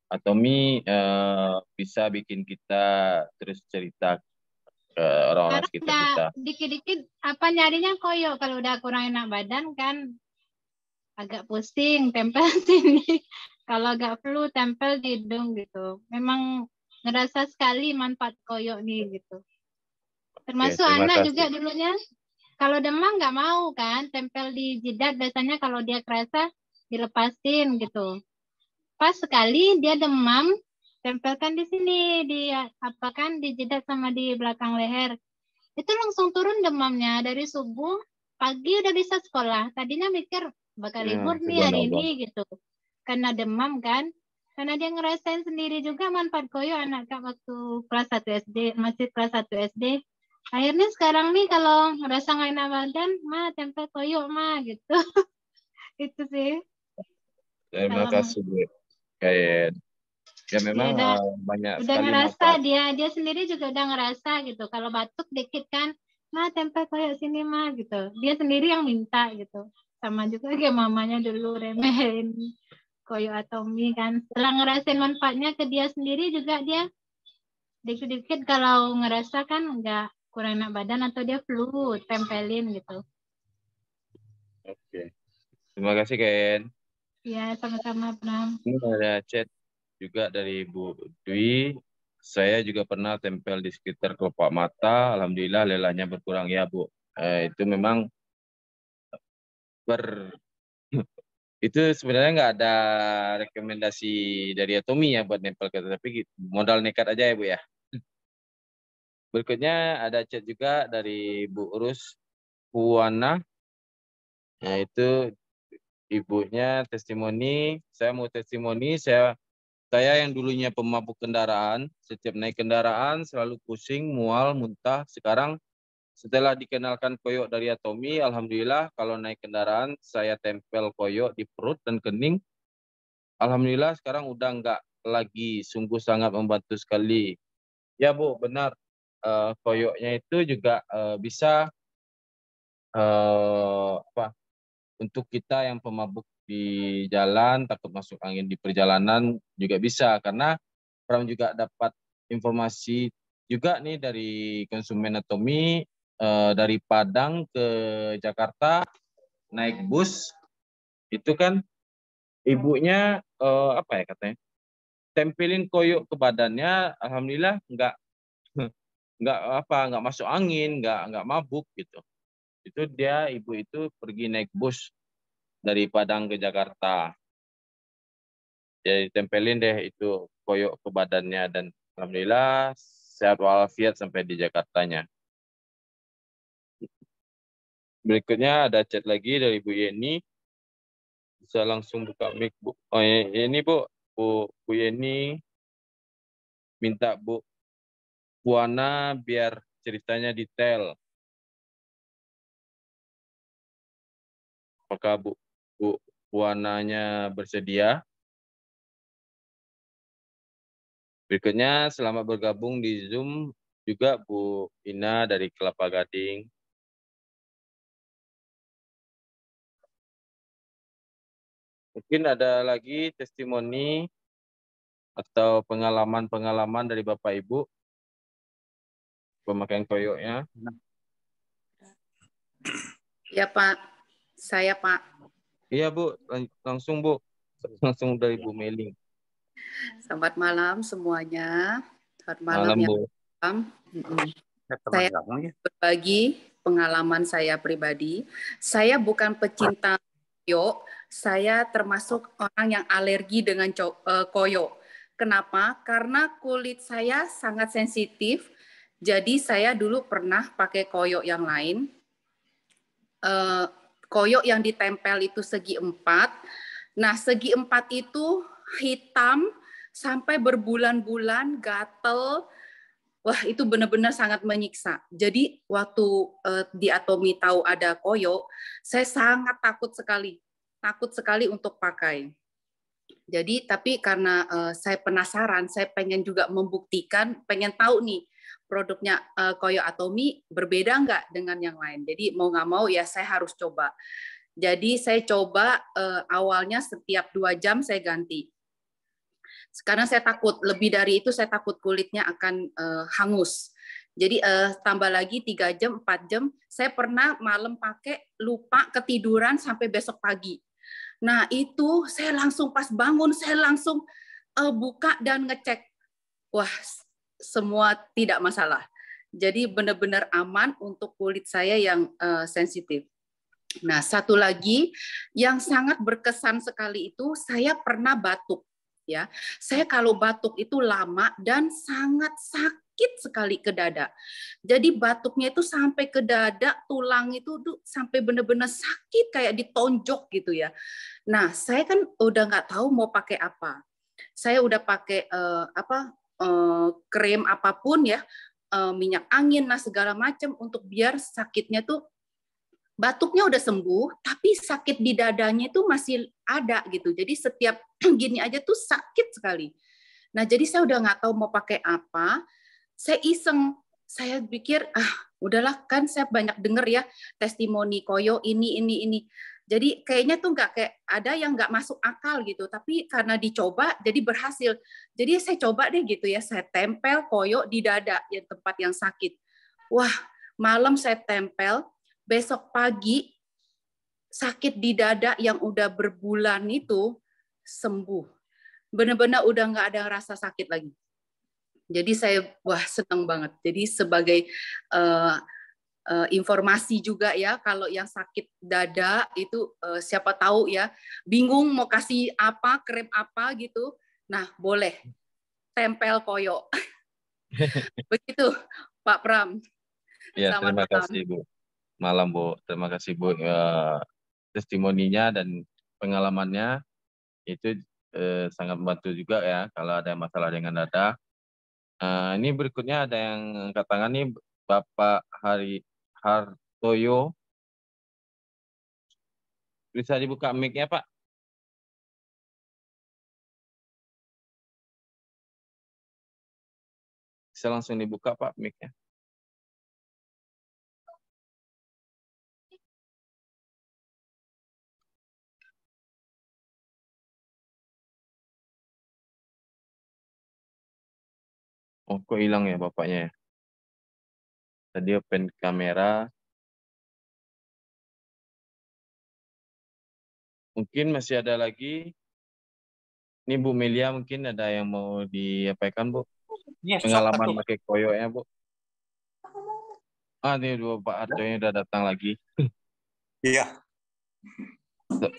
Speaker 2: Atomi bisa bikin kita terus cerita ke orang-orang
Speaker 7: Sekarang
Speaker 2: sekitar
Speaker 7: udah
Speaker 2: kita.
Speaker 7: dikit-dikit apa nyarinya koyo kalau udah kurang enak badan kan agak pusing tempel sini. Kalau agak flu tempel di hidung gitu. Memang ngerasa sekali manfaat koyo nih gitu. Termasuk
Speaker 2: terima
Speaker 7: anak
Speaker 2: kasih.
Speaker 7: juga dulunya kalau demam nggak mau kan tempel di jidat, biasanya kalau dia kerasa dilepasin gitu. Pas sekali dia demam, tempelkan di sini, di apa kan di jidat sama di belakang leher. Itu langsung turun demamnya dari subuh, pagi udah bisa sekolah. Tadinya mikir bakal libur nih hari
Speaker 2: Subhanallah.
Speaker 7: ini gitu. Karena demam kan. Karena dia ngerasain sendiri juga manfaat koyo anak Kak waktu kelas 1 SD, masih kelas 1 SD. Akhirnya sekarang nih kalau ngerasa nggak enak badan, ma tempel koyo ma gitu. Itu sih.
Speaker 2: Terima
Speaker 7: Kalau
Speaker 2: kasih Bu Kayen. Ya memang banyak
Speaker 7: udah
Speaker 2: sekali
Speaker 7: ngerasa
Speaker 2: manfaat.
Speaker 7: dia sendiri juga udah ngerasa gitu. Kalau batuk dikit kan, ma tempel koyo sini ma gitu. Dia sendiri yang minta gitu. Sama juga kayak mamanya dulu remehin koyo atomi kan. Setelah ngerasain manfaatnya ke dia sendiri juga dia dikit-dikit kalau ngerasa kan nggak kurang enak badan atau dia flu, tempelin gitu.
Speaker 2: Oke. Terima kasih Kayen.
Speaker 7: Ya, sama-sama Pram.
Speaker 2: Ini ada chat juga dari Bu Dwi. Saya juga pernah tempel di sekitar kelopak mata. Alhamdulillah lelahnya berkurang ya Bu. Itu memang itu sebenarnya nggak ada rekomendasi dari Atomi ya buat nempel ke, tapi modal nekat aja ya Bu ya. Berikutnya ada chat juga dari Bu Urus Puana. Yaitu ibunya testimoni. Saya mau testimoni, saya yang dulunya pemabuk kendaraan, setiap naik kendaraan selalu pusing, mual, muntah. Sekarang setelah dikenalkan koyo dari Atomi, alhamdulillah kalau naik kendaraan saya tempel koyo di perut dan kening. Alhamdulillah sekarang udah nggak lagi, sungguh sangat membantu sekali. Ya Bu, benar. Koyoknya itu juga bisa untuk kita yang pemabuk di jalan, takut masuk angin di perjalanan juga bisa, karena Pram juga dapat informasi juga nih dari konsumen Atomi, dari Padang ke Jakarta naik bus itu kan ibunya apa ya katanya, tempelin koyok ke badannya, alhamdulillah nggak masuk angin, nggak mabuk gitu. Itu ibu itu pergi naik bus dari Padang ke Jakarta. Jadi tempelin deh itu koyok ke badannya dan alhamdulillah sehat walafiat sampai di Jakartanya. Berikutnya ada chat lagi dari Bu Yeni. Bisa langsung buka mic Bu. Oh ini Bu Yeni minta Bu Puana biar ceritanya detail. Apakah Bu Puananya bersedia? Berikutnya selamat bergabung di Zoom juga Bu Ina dari Kelapa Gading. Mungkin ada lagi testimoni atau pengalaman-pengalaman dari Bapak Ibu pemakaian koyoknya.
Speaker 9: Ya Pak, saya Pak.
Speaker 2: Iya Bu, langsung Bu, langsung dari Bu Meling.
Speaker 9: Selamat malam semuanya. Selamat malam ya.
Speaker 2: Bu.
Speaker 9: Saya berbagi pengalaman saya pribadi. Saya bukan pecinta koyo, saya termasuk orang yang alergi dengan koyo. Kenapa? Karena kulit saya sangat sensitif. Jadi saya dulu pernah pakai koyo yang lain. Koyo yang ditempel itu segi 4. Nah, segi 4 itu hitam sampai berbulan-bulan, gatel. Wah, itu benar-benar sangat menyiksa. Jadi waktu di Atomi tahu ada koyo, saya sangat takut sekali untuk pakai. Jadi tapi karena saya penasaran, saya pengen juga membuktikan, pengen tahu nih produknya koyo Atomi berbeda nggak dengan yang lain. Jadi mau nggak mau ya saya harus coba. Jadi saya coba awalnya setiap 2 jam saya ganti. Karena saya takut, lebih dari itu saya takut kulitnya akan hangus. Jadi tambah lagi 3 jam, 4 jam, saya pernah malam pakai, lupa ketiduran sampai besok pagi. Nah itu saya langsung pas bangun, saya langsung buka dan ngecek. Wah, semua tidak masalah. Jadi benar-benar aman untuk kulit saya yang sensitif. Nah, satu lagi yang sangat berkesan sekali itu saya pernah batuk ya. Saya kalau batuk itu lama dan sangat sakit sekali ke dada. Jadi batuknya itu sampai ke dada, tulang itu tuh sampai benar-benar sakit kayak ditonjok gitu ya. Nah, saya kan udah nggak tahu mau pakai apa. Saya udah pakai krim apapun ya, minyak angin, nah segala macam untuk biar sakitnya tuh batuknya udah sembuh, tapi sakit di dadanya itu masih ada gitu. Jadi setiap gini aja tuh sakit sekali. Nah, jadi saya udah nggak tahu mau pakai apa. Saya iseng, saya pikir udahlah kan saya banyak denger ya testimoni koyo ini. Jadi kayaknya tuh nggak kayak ada yang nggak masuk akal gitu. Tapi karena dicoba jadi berhasil. Jadi saya coba deh gitu ya, saya tempel koyo di dada yang tempat yang sakit. Wah, malam saya tempel. Besok pagi sakit di dada yang udah berbulan itu sembuh. Benar-benar udah nggak ada rasa sakit lagi. Jadi saya senang banget. Jadi sebagai informasi juga ya, kalau yang sakit dada itu siapa tahu ya, bingung mau kasih apa, krim apa gitu. Nah, boleh tempel koyo. Begitu, Pak Pram.
Speaker 2: Ya,
Speaker 9: Selamat
Speaker 2: terima kasih, Bu. Malam, Bu. Terima kasih, Bu. Testimoninya dan pengalamannya itu sangat membantu juga ya kalau ada masalah dengan dada. Ini berikutnya ada yang angkat tangan nih, Bapak Hartoyo. Bisa dibuka mic-nya, Pak? Bisa langsung dibuka, Pak, mic-nya. Oh, kok hilang ya bapaknya ya? Tadi open kamera. Mungkin masih ada lagi. Ini Bu Melia mungkin ada yang mau diapakan, Bu?
Speaker 10: Yes,
Speaker 2: pengalaman pakai koyonya, Bu. Ini Pak Hartoyo udah datang lagi.
Speaker 10: Iya.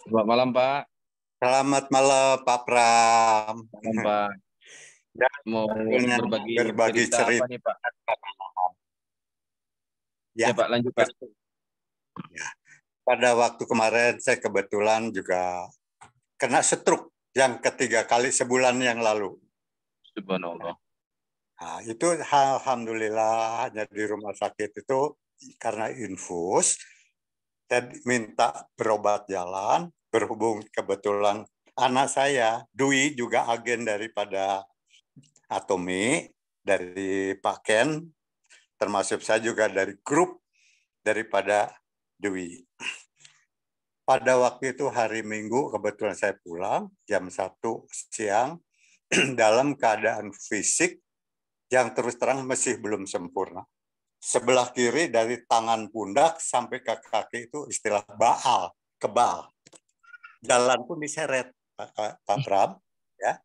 Speaker 2: Selamat malam, Pak.
Speaker 10: Selamat malam, Pak Pram.
Speaker 2: Malam, Pak.
Speaker 10: Ya,
Speaker 2: mau berbagi cerita apa nih, Pak? Ya, Pak, lanjut, Pak.
Speaker 10: Ya. Pada waktu kemarin saya kebetulan juga kena stroke yang ketiga kali sebulan yang lalu.
Speaker 2: Subhanallah.
Speaker 10: Nah, itu alhamdulillah hanya di rumah sakit itu karena infus, saya minta berobat jalan, berhubung kebetulan anak saya, Dwi, juga agen daripada Atomi, dari Pak Ken, termasuk saya juga dari grup daripada Dwi. Pada waktu itu hari Minggu, kebetulan saya pulang jam 1 siang dalam keadaan fisik yang terus terang masih belum sempurna. Sebelah kiri dari tangan pundak sampai ke kaki itu istilah baal, kebal. Jalan pun diseret, Pak Pram. Ya.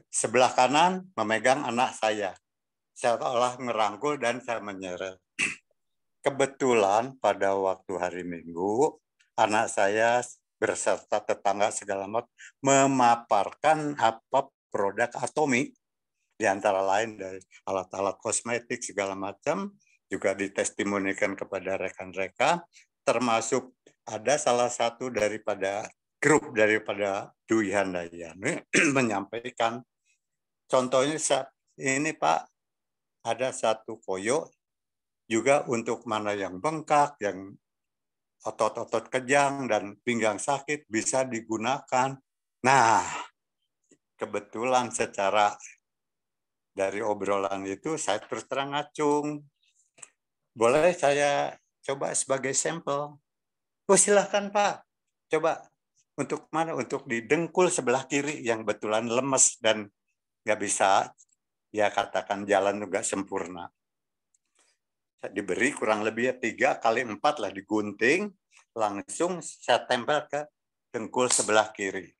Speaker 10: Sebelah kanan memegang anak saya. Saya seolah ngerangkul dan saya menyeret. Kebetulan pada waktu hari Minggu, anak saya berserta tetangga segala macam memaparkan apa produk Atomi, di antara lain dari alat-alat kosmetik segala macam, juga ditestimonikan kepada rekan-rekan, termasuk ada salah satu daripada grup daripada Dwi Handayani menyampaikan, contohnya ini Pak, ada satu koyo juga untuk mana yang bengkak, yang otot-otot kejang dan pinggang sakit bisa digunakan. Nah, kebetulan secara dari obrolan itu saya terus terang ngacung. Boleh saya coba sebagai sampel? Oh, silahkan Pak, coba Untuk mana? Untuk di dengkul sebelah kiri yang betulan lemes dan nggak bisa, ya katakan jalan juga sempurna. Diberi kurang lebih 3 kali 4 lah, digunting, langsung saya tempel ke dengkul sebelah kiri.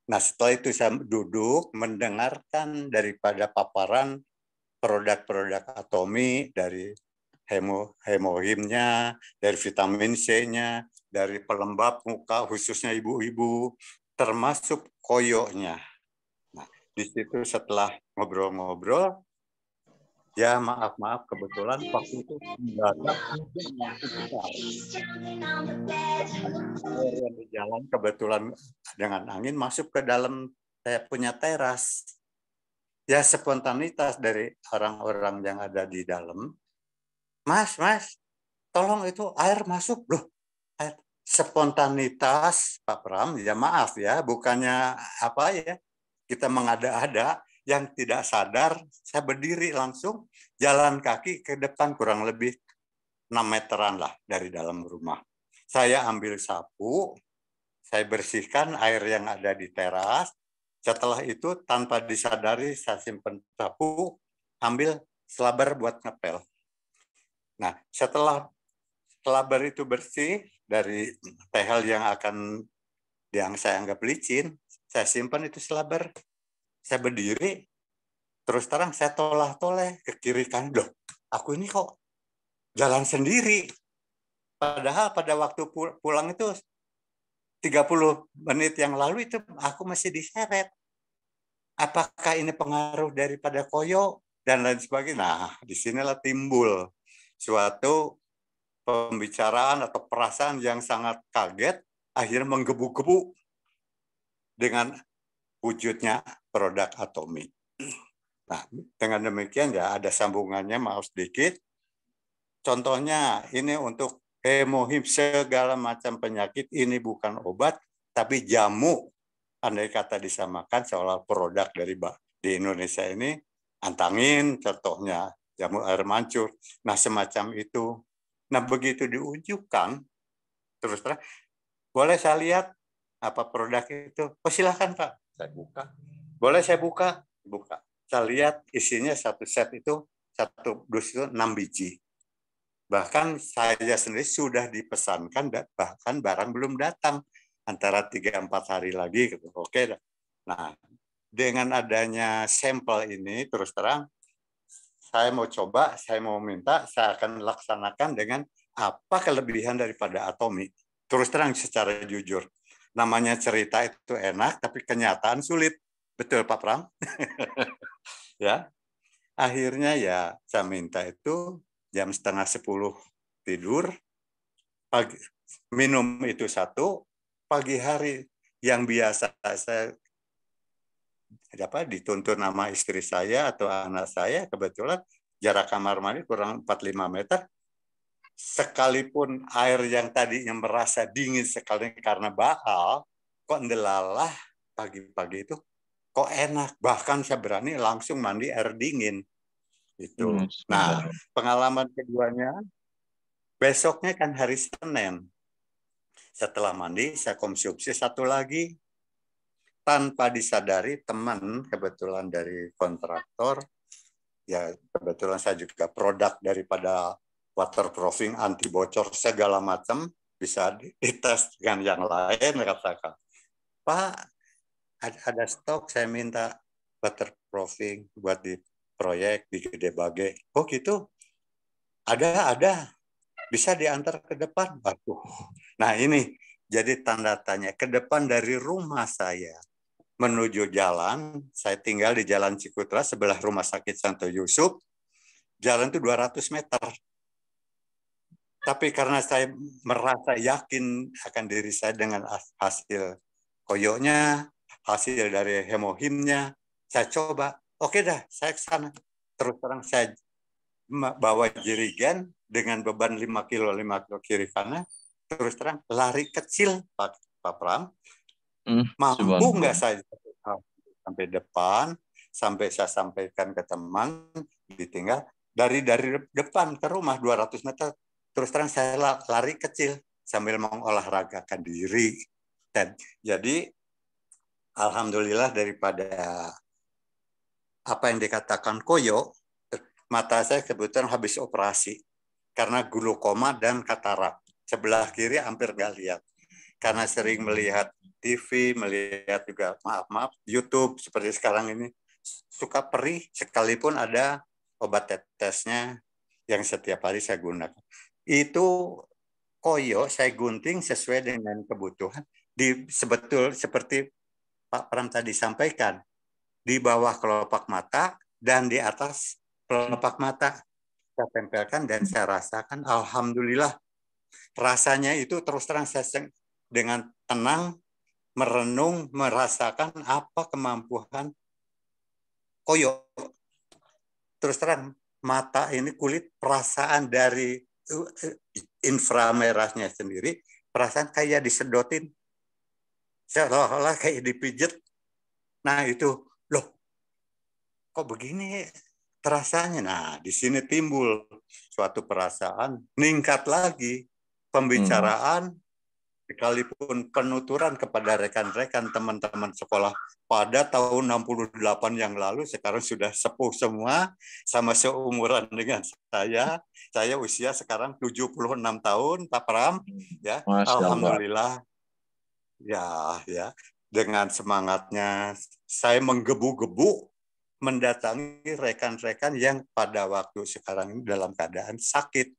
Speaker 10: Nah, setelah itu saya duduk mendengarkan daripada paparan produk-produk Atomy, dari hemohimnya, dari vitamin C-nya, dari pelembab muka khususnya ibu-ibu, termasuk koyonya. Nah, di situ setelah ngobrol-ngobrol, ya maaf kebetulan waktu itu mendadak yang di jalan kebetulan dengan angin masuk ke dalam saya punya teras. Ya spontanitas dari orang-orang yang ada di dalam. Mas, tolong itu air masuk loh. Spontanitas Pak Pram, ya maaf ya, bukannya apa ya, kita mengada-ada. Yang tidak sadar, saya berdiri langsung jalan kaki ke depan kurang lebih 6 meteran lah dari dalam rumah. Saya ambil sapu, saya bersihkan air yang ada di teras. Setelah itu tanpa disadari saya simpan sapu, ambil selabar buat ngepel. Nah, setelah selabar itu bersih dari tehel yang saya anggap licin, saya simpan itu selabar. Saya berdiri, terus terang saya tolah-toleh ke kiri kan. Loh, aku ini kok jalan sendiri. Padahal pada waktu pulang itu 30 menit yang lalu itu aku masih diseret. Apakah ini pengaruh daripada koyo dan lain sebagainya? Nah, disinilah timbul suatu pembicaraan atau perasaan yang sangat kaget, akhirnya menggebu-gebu dengan wujudnya produk Atomy. Nah, dengan demikian ya ada sambungannya, maaf sedikit. Contohnya ini untuk hemohim segala macam penyakit, ini bukan obat, tapi jamu. Andai kata disamakan seolah produk dari di Indonesia ini, antangin contohnya, jamu air mancur. Nah, semacam itu. Nah, begitu diunjukkan, terus terang, boleh saya lihat apa produk itu? Oh, silahkan Pak. Saya buka. Boleh saya buka? Buka. Saya lihat isinya satu set itu, satu dus itu 6 biji. Bahkan saya sendiri sudah dipesankan, bahkan barang belum datang. Antara 3-4 hari lagi. Gitu. Oke. Nah, dengan adanya sampel ini, terus terang, saya mau coba, saya mau minta, saya akan laksanakan dengan apa kelebihan daripada Atomy. Terus terang secara jujur. Namanya cerita itu enak, tapi kenyataan sulit. Betul Pak Pram? Ya. Akhirnya ya saya minta itu jam 9:30 tidur, pagi, minum itu 1, pagi hari yang biasa saya dituntun nama istri saya atau anak saya, kebetulan jarak kamar mandi kurang 4-5 meter. Sekalipun air yang tadinya merasa dingin sekali karena bahal, kok ndelalah pagi-pagi itu kok enak. Bahkan saya berani langsung mandi air dingin. Itu. Nah, pengalaman keduanya, besoknya kan hari Senin. Setelah mandi, saya konsumsi 1 lagi. Tanpa disadari, teman kebetulan dari kontraktor, ya kebetulan saya juga produk daripada waterproofing, anti bocor, segala macam, bisa dites dengan yang lain, katakan, Pak, ada stok, saya minta waterproofing buat di proyek di Gede Bage. Oh gitu? Ada. Bisa diantar ke depan? Waduh. Nah ini, jadi tanda tanya. Ke depan dari rumah saya, menuju jalan, saya tinggal di Jalan Cikutra, sebelah Rumah Sakit Santo Yusuf, jalan itu 200 meter. Tapi karena saya merasa yakin akan diri saya dengan hasil koyonya, hasil dari hemohimnya, saya coba, oke dah, saya ke sana. Terus terang saya bawa jerigen dengan beban 5 kilo kiri kanan, terus terang lari kecil Pak Pram, mampu nggak saya sampai depan, sampai saya sampaikan ke teman, ditinggal dari depan ke rumah 200 meter, terus terang saya lari kecil sambil mengolahragakan diri. Dan jadi alhamdulillah daripada apa yang dikatakan koyo, mata saya kebetulan habis operasi karena glukoma dan katarak. Sebelah kiri hampir nggak lihat. Karena sering melihat TV, melihat juga maaf YouTube seperti sekarang ini, suka perih sekalipun ada obat tetesnya yang setiap hari saya gunakan. Itu koyo saya gunting sesuai dengan kebutuhan. Seperti Pak Pram tadi sampaikan, di bawah kelopak mata dan di atas kelopak mata saya tempelkan dan saya rasakan, alhamdulillah rasanya itu terus terang saya dengan tenang merenung merasakan apa kemampuan koyo. Terus terang mata ini kulit perasaan dari inframerahnya sendiri, perasaan kayak disedotin, seolah-olah kayak dipijet. Nah itu loh, kok begini terasanya? Nah di sini timbul suatu perasaan, meningkat lagi pembicaraan, sekalipun penuturan kepada rekan-rekan teman-teman sekolah pada tahun 68 yang lalu, sekarang sudah sepuh semua, sama seumuran dengan saya. Saya usia sekarang 76 tahun, Pak Pram. Ya, alhamdulillah. Ya, dengan semangatnya saya menggebu-gebu mendatangi rekan-rekan yang pada waktu sekarang ini dalam keadaan sakit.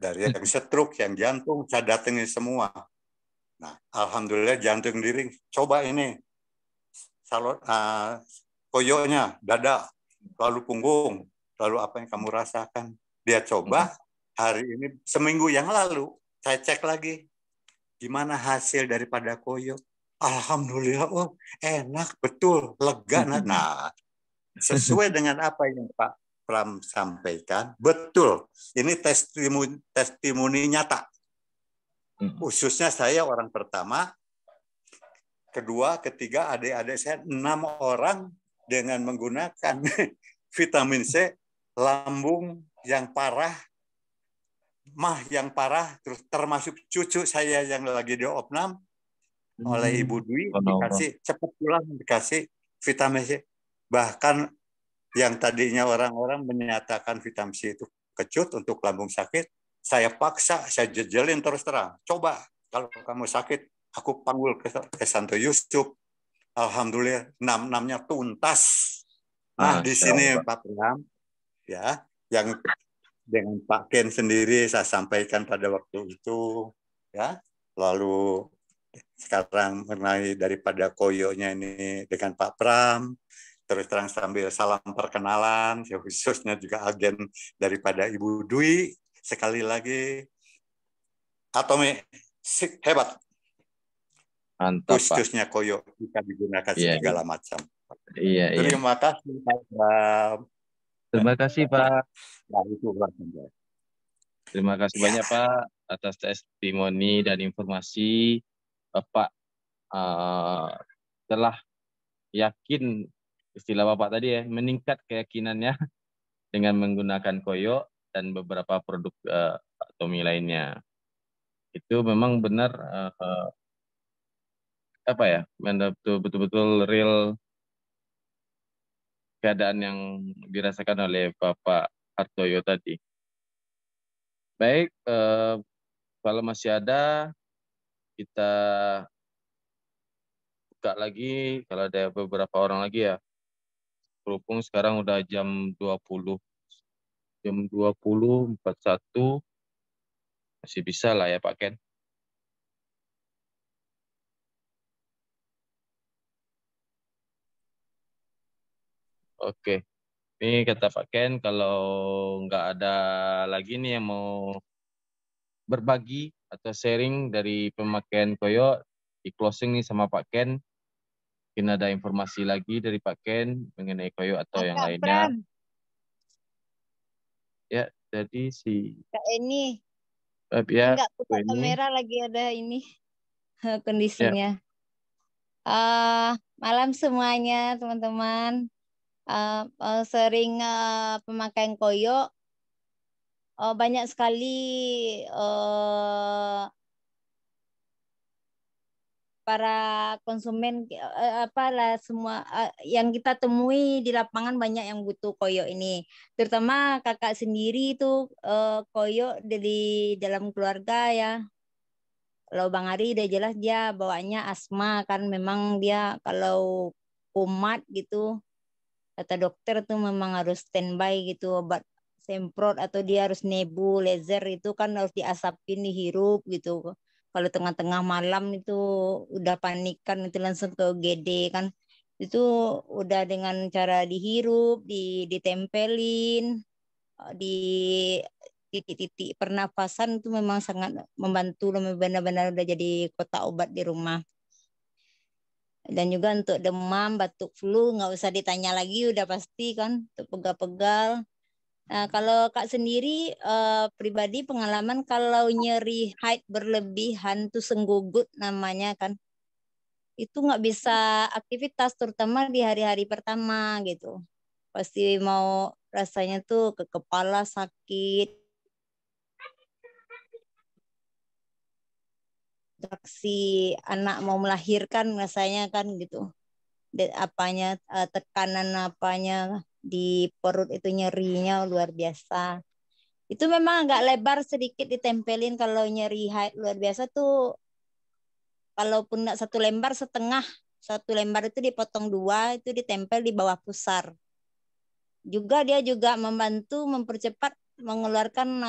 Speaker 10: Dari yang stroke, yang jantung, saya datangi semua. Nah, alhamdulillah jantung diri, coba ini koyonya, dada, lalu punggung, lalu apa yang kamu rasakan? Dia coba hari ini, seminggu yang lalu, saya cek lagi, gimana hasil daripada koyo? Alhamdulillah, oh enak, betul, lega. Nah, sesuai dengan apa yang Pak Pram sampaikan, betul. Ini testimoni nyata. Khususnya saya orang pertama, kedua, ketiga, adik-adik saya 6 orang dengan menggunakan vitamin C, lambung yang parah, mah yang parah, terus termasuk cucu saya yang lagi di opnam oleh Ibu Dwi, dikasih cepat pulang, dikasih vitamin C. Bahkan yang tadinya orang-orang menyatakan vitamin C itu kecut untuk lambung sakit, saya paksa, saya jejelin terus terang. Coba, kalau kamu sakit, aku panggil ke Santo Yusuf. Alhamdulillah, 6-6-nya tuntas. Nah, di sini Pak Pram, ya, yang dengan Pak Ken sendiri saya sampaikan pada waktu itu, ya. Lalu sekarang mengenai daripada koyonya ini dengan Pak Pram, terus terang sambil salam perkenalan, khususnya juga agen daripada Ibu Dwi. Sekali lagi, Atomi hebat.
Speaker 2: Mantap,
Speaker 10: khususnya
Speaker 2: Pak.
Speaker 10: koyo bisa digunakan segala macam.
Speaker 2: Iya.
Speaker 10: Terima kasih, Pak.
Speaker 2: Terima kasih, Pak. Terima kasih
Speaker 10: Ya.
Speaker 2: banyak, Pak, atas testimoni dan informasi. Bapak telah yakin, istilah Bapak tadi ya, meningkat keyakinannya dengan menggunakan koyo dan beberapa produk Atomi lainnya. Itu memang benar apa ya, betul-betul real keadaan yang dirasakan oleh Bapak Hartoyo tadi. Baik, kalau masih ada, kita buka lagi, kalau ada beberapa orang lagi ya. Berhubung sekarang udah jam 20. Jam 20.41, masih bisa lah ya Pak Ken. Oke, ini kata Pak Ken, kalau nggak ada lagi nih yang mau berbagi atau sharing dari pemakaian koyo, di closing nih sama Pak Ken. Mungkin ada informasi lagi dari Pak Ken mengenai koyo atau yang lainnya.
Speaker 11: Pram.
Speaker 2: Ya, jadi si
Speaker 11: Kak ini
Speaker 2: ya,
Speaker 11: enggak buka kamera lagi ada ini kondisinya.
Speaker 2: Ya.
Speaker 11: Malam semuanya teman-teman. Sering pemakaian koyo, banyak sekali para konsumen apalah semua yang kita temui di lapangan banyak yang butuh koyo ini. Terutama kakak sendiri itu koyo dari dalam keluarga ya. Kalau Bang Ari udah jelas dia bawaannya asma kan, memang dia kalau kumat gitu kata dokter tuh memang harus standby gitu, obat semprot atau dia harus nebulizer itu kan harus diasapin, dihirup gitu. Kalau tengah-tengah malam itu udah panikan itu langsung ke UGD kan. Itu udah dengan cara dihirup, ditempelin, di titik-titik pernafasan itu memang sangat membantu, benar-benar udah jadi kotak obat di rumah. Dan juga untuk demam, batuk, flu nggak usah ditanya lagi, udah pasti kan untuk pegal-pegal. Nah, kalau Kak sendiri pribadi pengalaman kalau nyeri haid berlebihan tuh senggugut namanya kan, itu nggak bisa aktivitas terutama di hari-hari pertama gitu. Pasti mau rasanya tuh ke kepala sakit, si anak mau melahirkan rasanya kan gitu. Dan apanya tekanan apanya di perut itu nyerinya luar biasa. Itu memang agak lebar sedikit ditempelin kalau nyeri haid luar biasa tuh. Kalaupun enggak satu lembar setengah, satu lembar itu dipotong dua, itu ditempel di bawah pusar. Juga dia juga membantu mempercepat mengeluarkan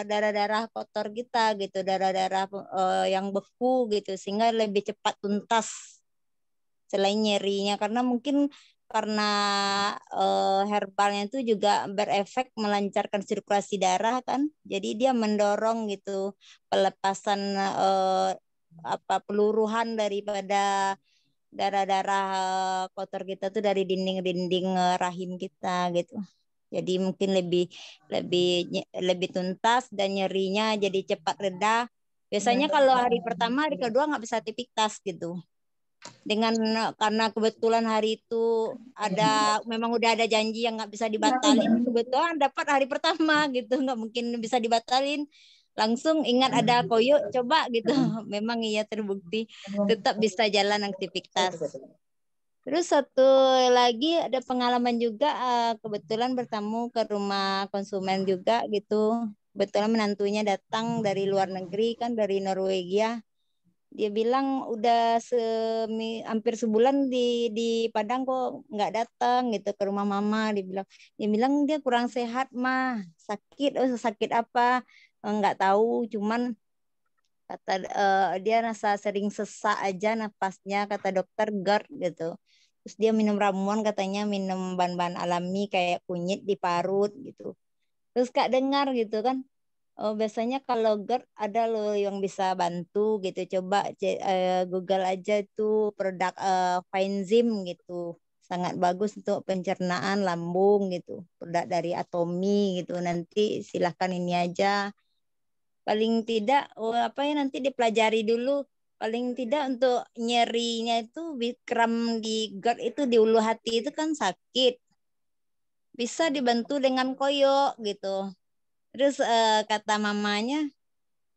Speaker 11: darah-darah kotor kita gitu, darah-darah yang beku gitu, sehingga lebih cepat tuntas selain nyerinya, karena mungkin karena herbalnya itu juga berefek melancarkan sirkulasi darah kan, jadi dia mendorong gitu pelepasan peluruhan daripada darah-darah kotor kita tuh dari dinding-dinding rahim kita gitu. Jadi mungkin lebih tuntas dan nyerinya jadi cepat reda. Biasanya kalau hari pertama, hari kedua nggak bisa aktivitas gitu. Karena kebetulan hari itu memang udah ada janji yang nggak bisa dibatalin, kebetulan dapat hari pertama gitu, nggak mungkin bisa dibatalin, langsung ingat ada koyo coba gitu. Memang iya terbukti tetap bisa jalan aktivitas. Terus satu lagi ada pengalaman juga, kebetulan bertamu ke rumah konsumen juga gitu, kebetulan menantunya datang dari luar negeri kan, dari Norwegia. Dia bilang udah hampir sebulan di Padang kok nggak datang gitu ke rumah mama. Dia bilang dia kurang sehat mah, sakit. Sakit apa nggak tahu, cuman kata dia rasa sering sesak aja napasnya, kata dokter GERD gitu. Terus dia minum ramuan, katanya minum bahan-bahan alami kayak kunyit diparut gitu. Terus Kak dengar gitu kan, oh, biasanya kalau GERD ada loh yang bisa bantu gitu. Coba Google aja itu produk Finezim gitu. Sangat bagus untuk pencernaan lambung gitu. Produk dari Atomi gitu. Nanti silahkan ini aja. Paling tidak nanti dipelajari dulu. Paling tidak untuk nyerinya itu kram di GERD itu di ulu hati itu kan sakit. Bisa dibantu dengan koyo gitu. Terus kata mamanya,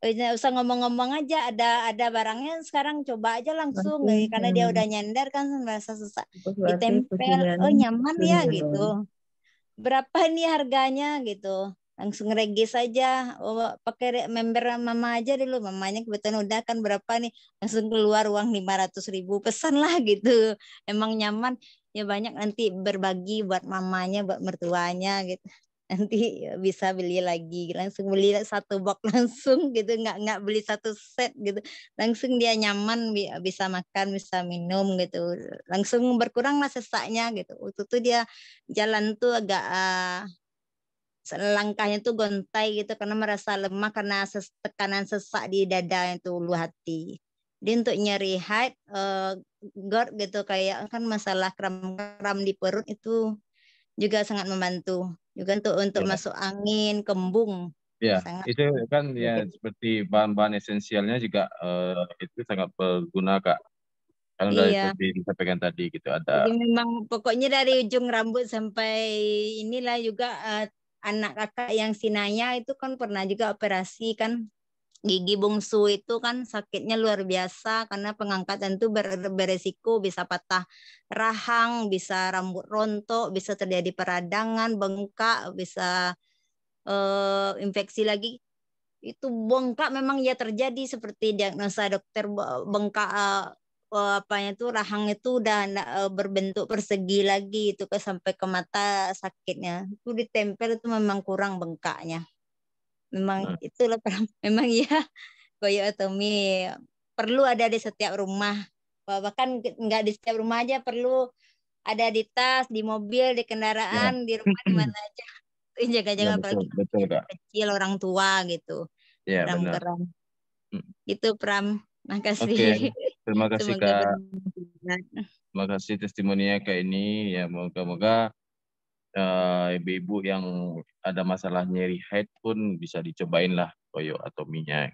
Speaker 11: usah ngomong-ngomong aja, ada barangnya sekarang, coba aja langsung karena dia udah nyender kan, merasa susah ditempel, oh nyaman ya gitu, berapa ini harganya gitu, langsung regis aja, pakai member mama aja dulu, mamanya kebetulan udah kan, berapa nih, langsung keluar uang 500.000, pesan lah gitu, emang nyaman ya, banyak nanti berbagi buat mamanya, buat mertuanya gitu. Nanti bisa beli lagi, langsung beli satu box langsung gitu, nggak beli satu set gitu, langsung dia nyaman, bisa makan, bisa minum gitu, langsung berkurang lah sesaknya gitu. Waktu itu dia jalan tuh agak langkahnya tuh gontai gitu karena merasa lemah karena tekanan sesak di dada itu, ulu hati. Jadi untuk nyeri haid GERD gitu, kayak kan masalah kram-kram di perut itu juga sangat membantu. Juga untuk masuk angin, kembung.
Speaker 2: Ya,
Speaker 11: sangat.
Speaker 2: itu kan ya seperti bahan-bahan esensialnya juga itu sangat berguna Kak. Kan udah
Speaker 11: Iya.
Speaker 2: seperti disampaikan tadi gitu, ada.
Speaker 11: Jadi memang pokoknya dari ujung rambut sampai inilah juga anak kakak yang si Naya itu kan pernah juga operasi kan. gigi bungsu itu kan sakitnya luar biasa karena pengangkatan itu beresiko bisa patah rahang, bisa rambut rontok, bisa terjadi peradangan, bengkak, bisa infeksi lagi. Itu bengkak memang ya terjadi seperti diagnosa dokter bengkak apanya itu rahang itu udah berbentuk persegi lagi itu sampai ke mata sakitnya. Itu ditempel itu memang kurang bengkaknya. Memang itulah memang ya koyotomi perlu ada di setiap rumah, bahkan nggak di setiap rumah aja, perlu ada di tas, di mobil, di kendaraan, di rumah, di mana aja. Jaga-jaga apalagi
Speaker 2: betul, Kak.
Speaker 11: kecil, orang tua gitu.
Speaker 2: Ya, benar.
Speaker 11: Keren. Itu Pram, makasih.
Speaker 2: Oke, terima kasih
Speaker 11: Semoga
Speaker 2: Kak. Terima kasih testimoninya Kak ini. Ya, moga-moga ibu-ibu yang ada masalah nyeri haid pun bisa dicobain lah koyo atominya.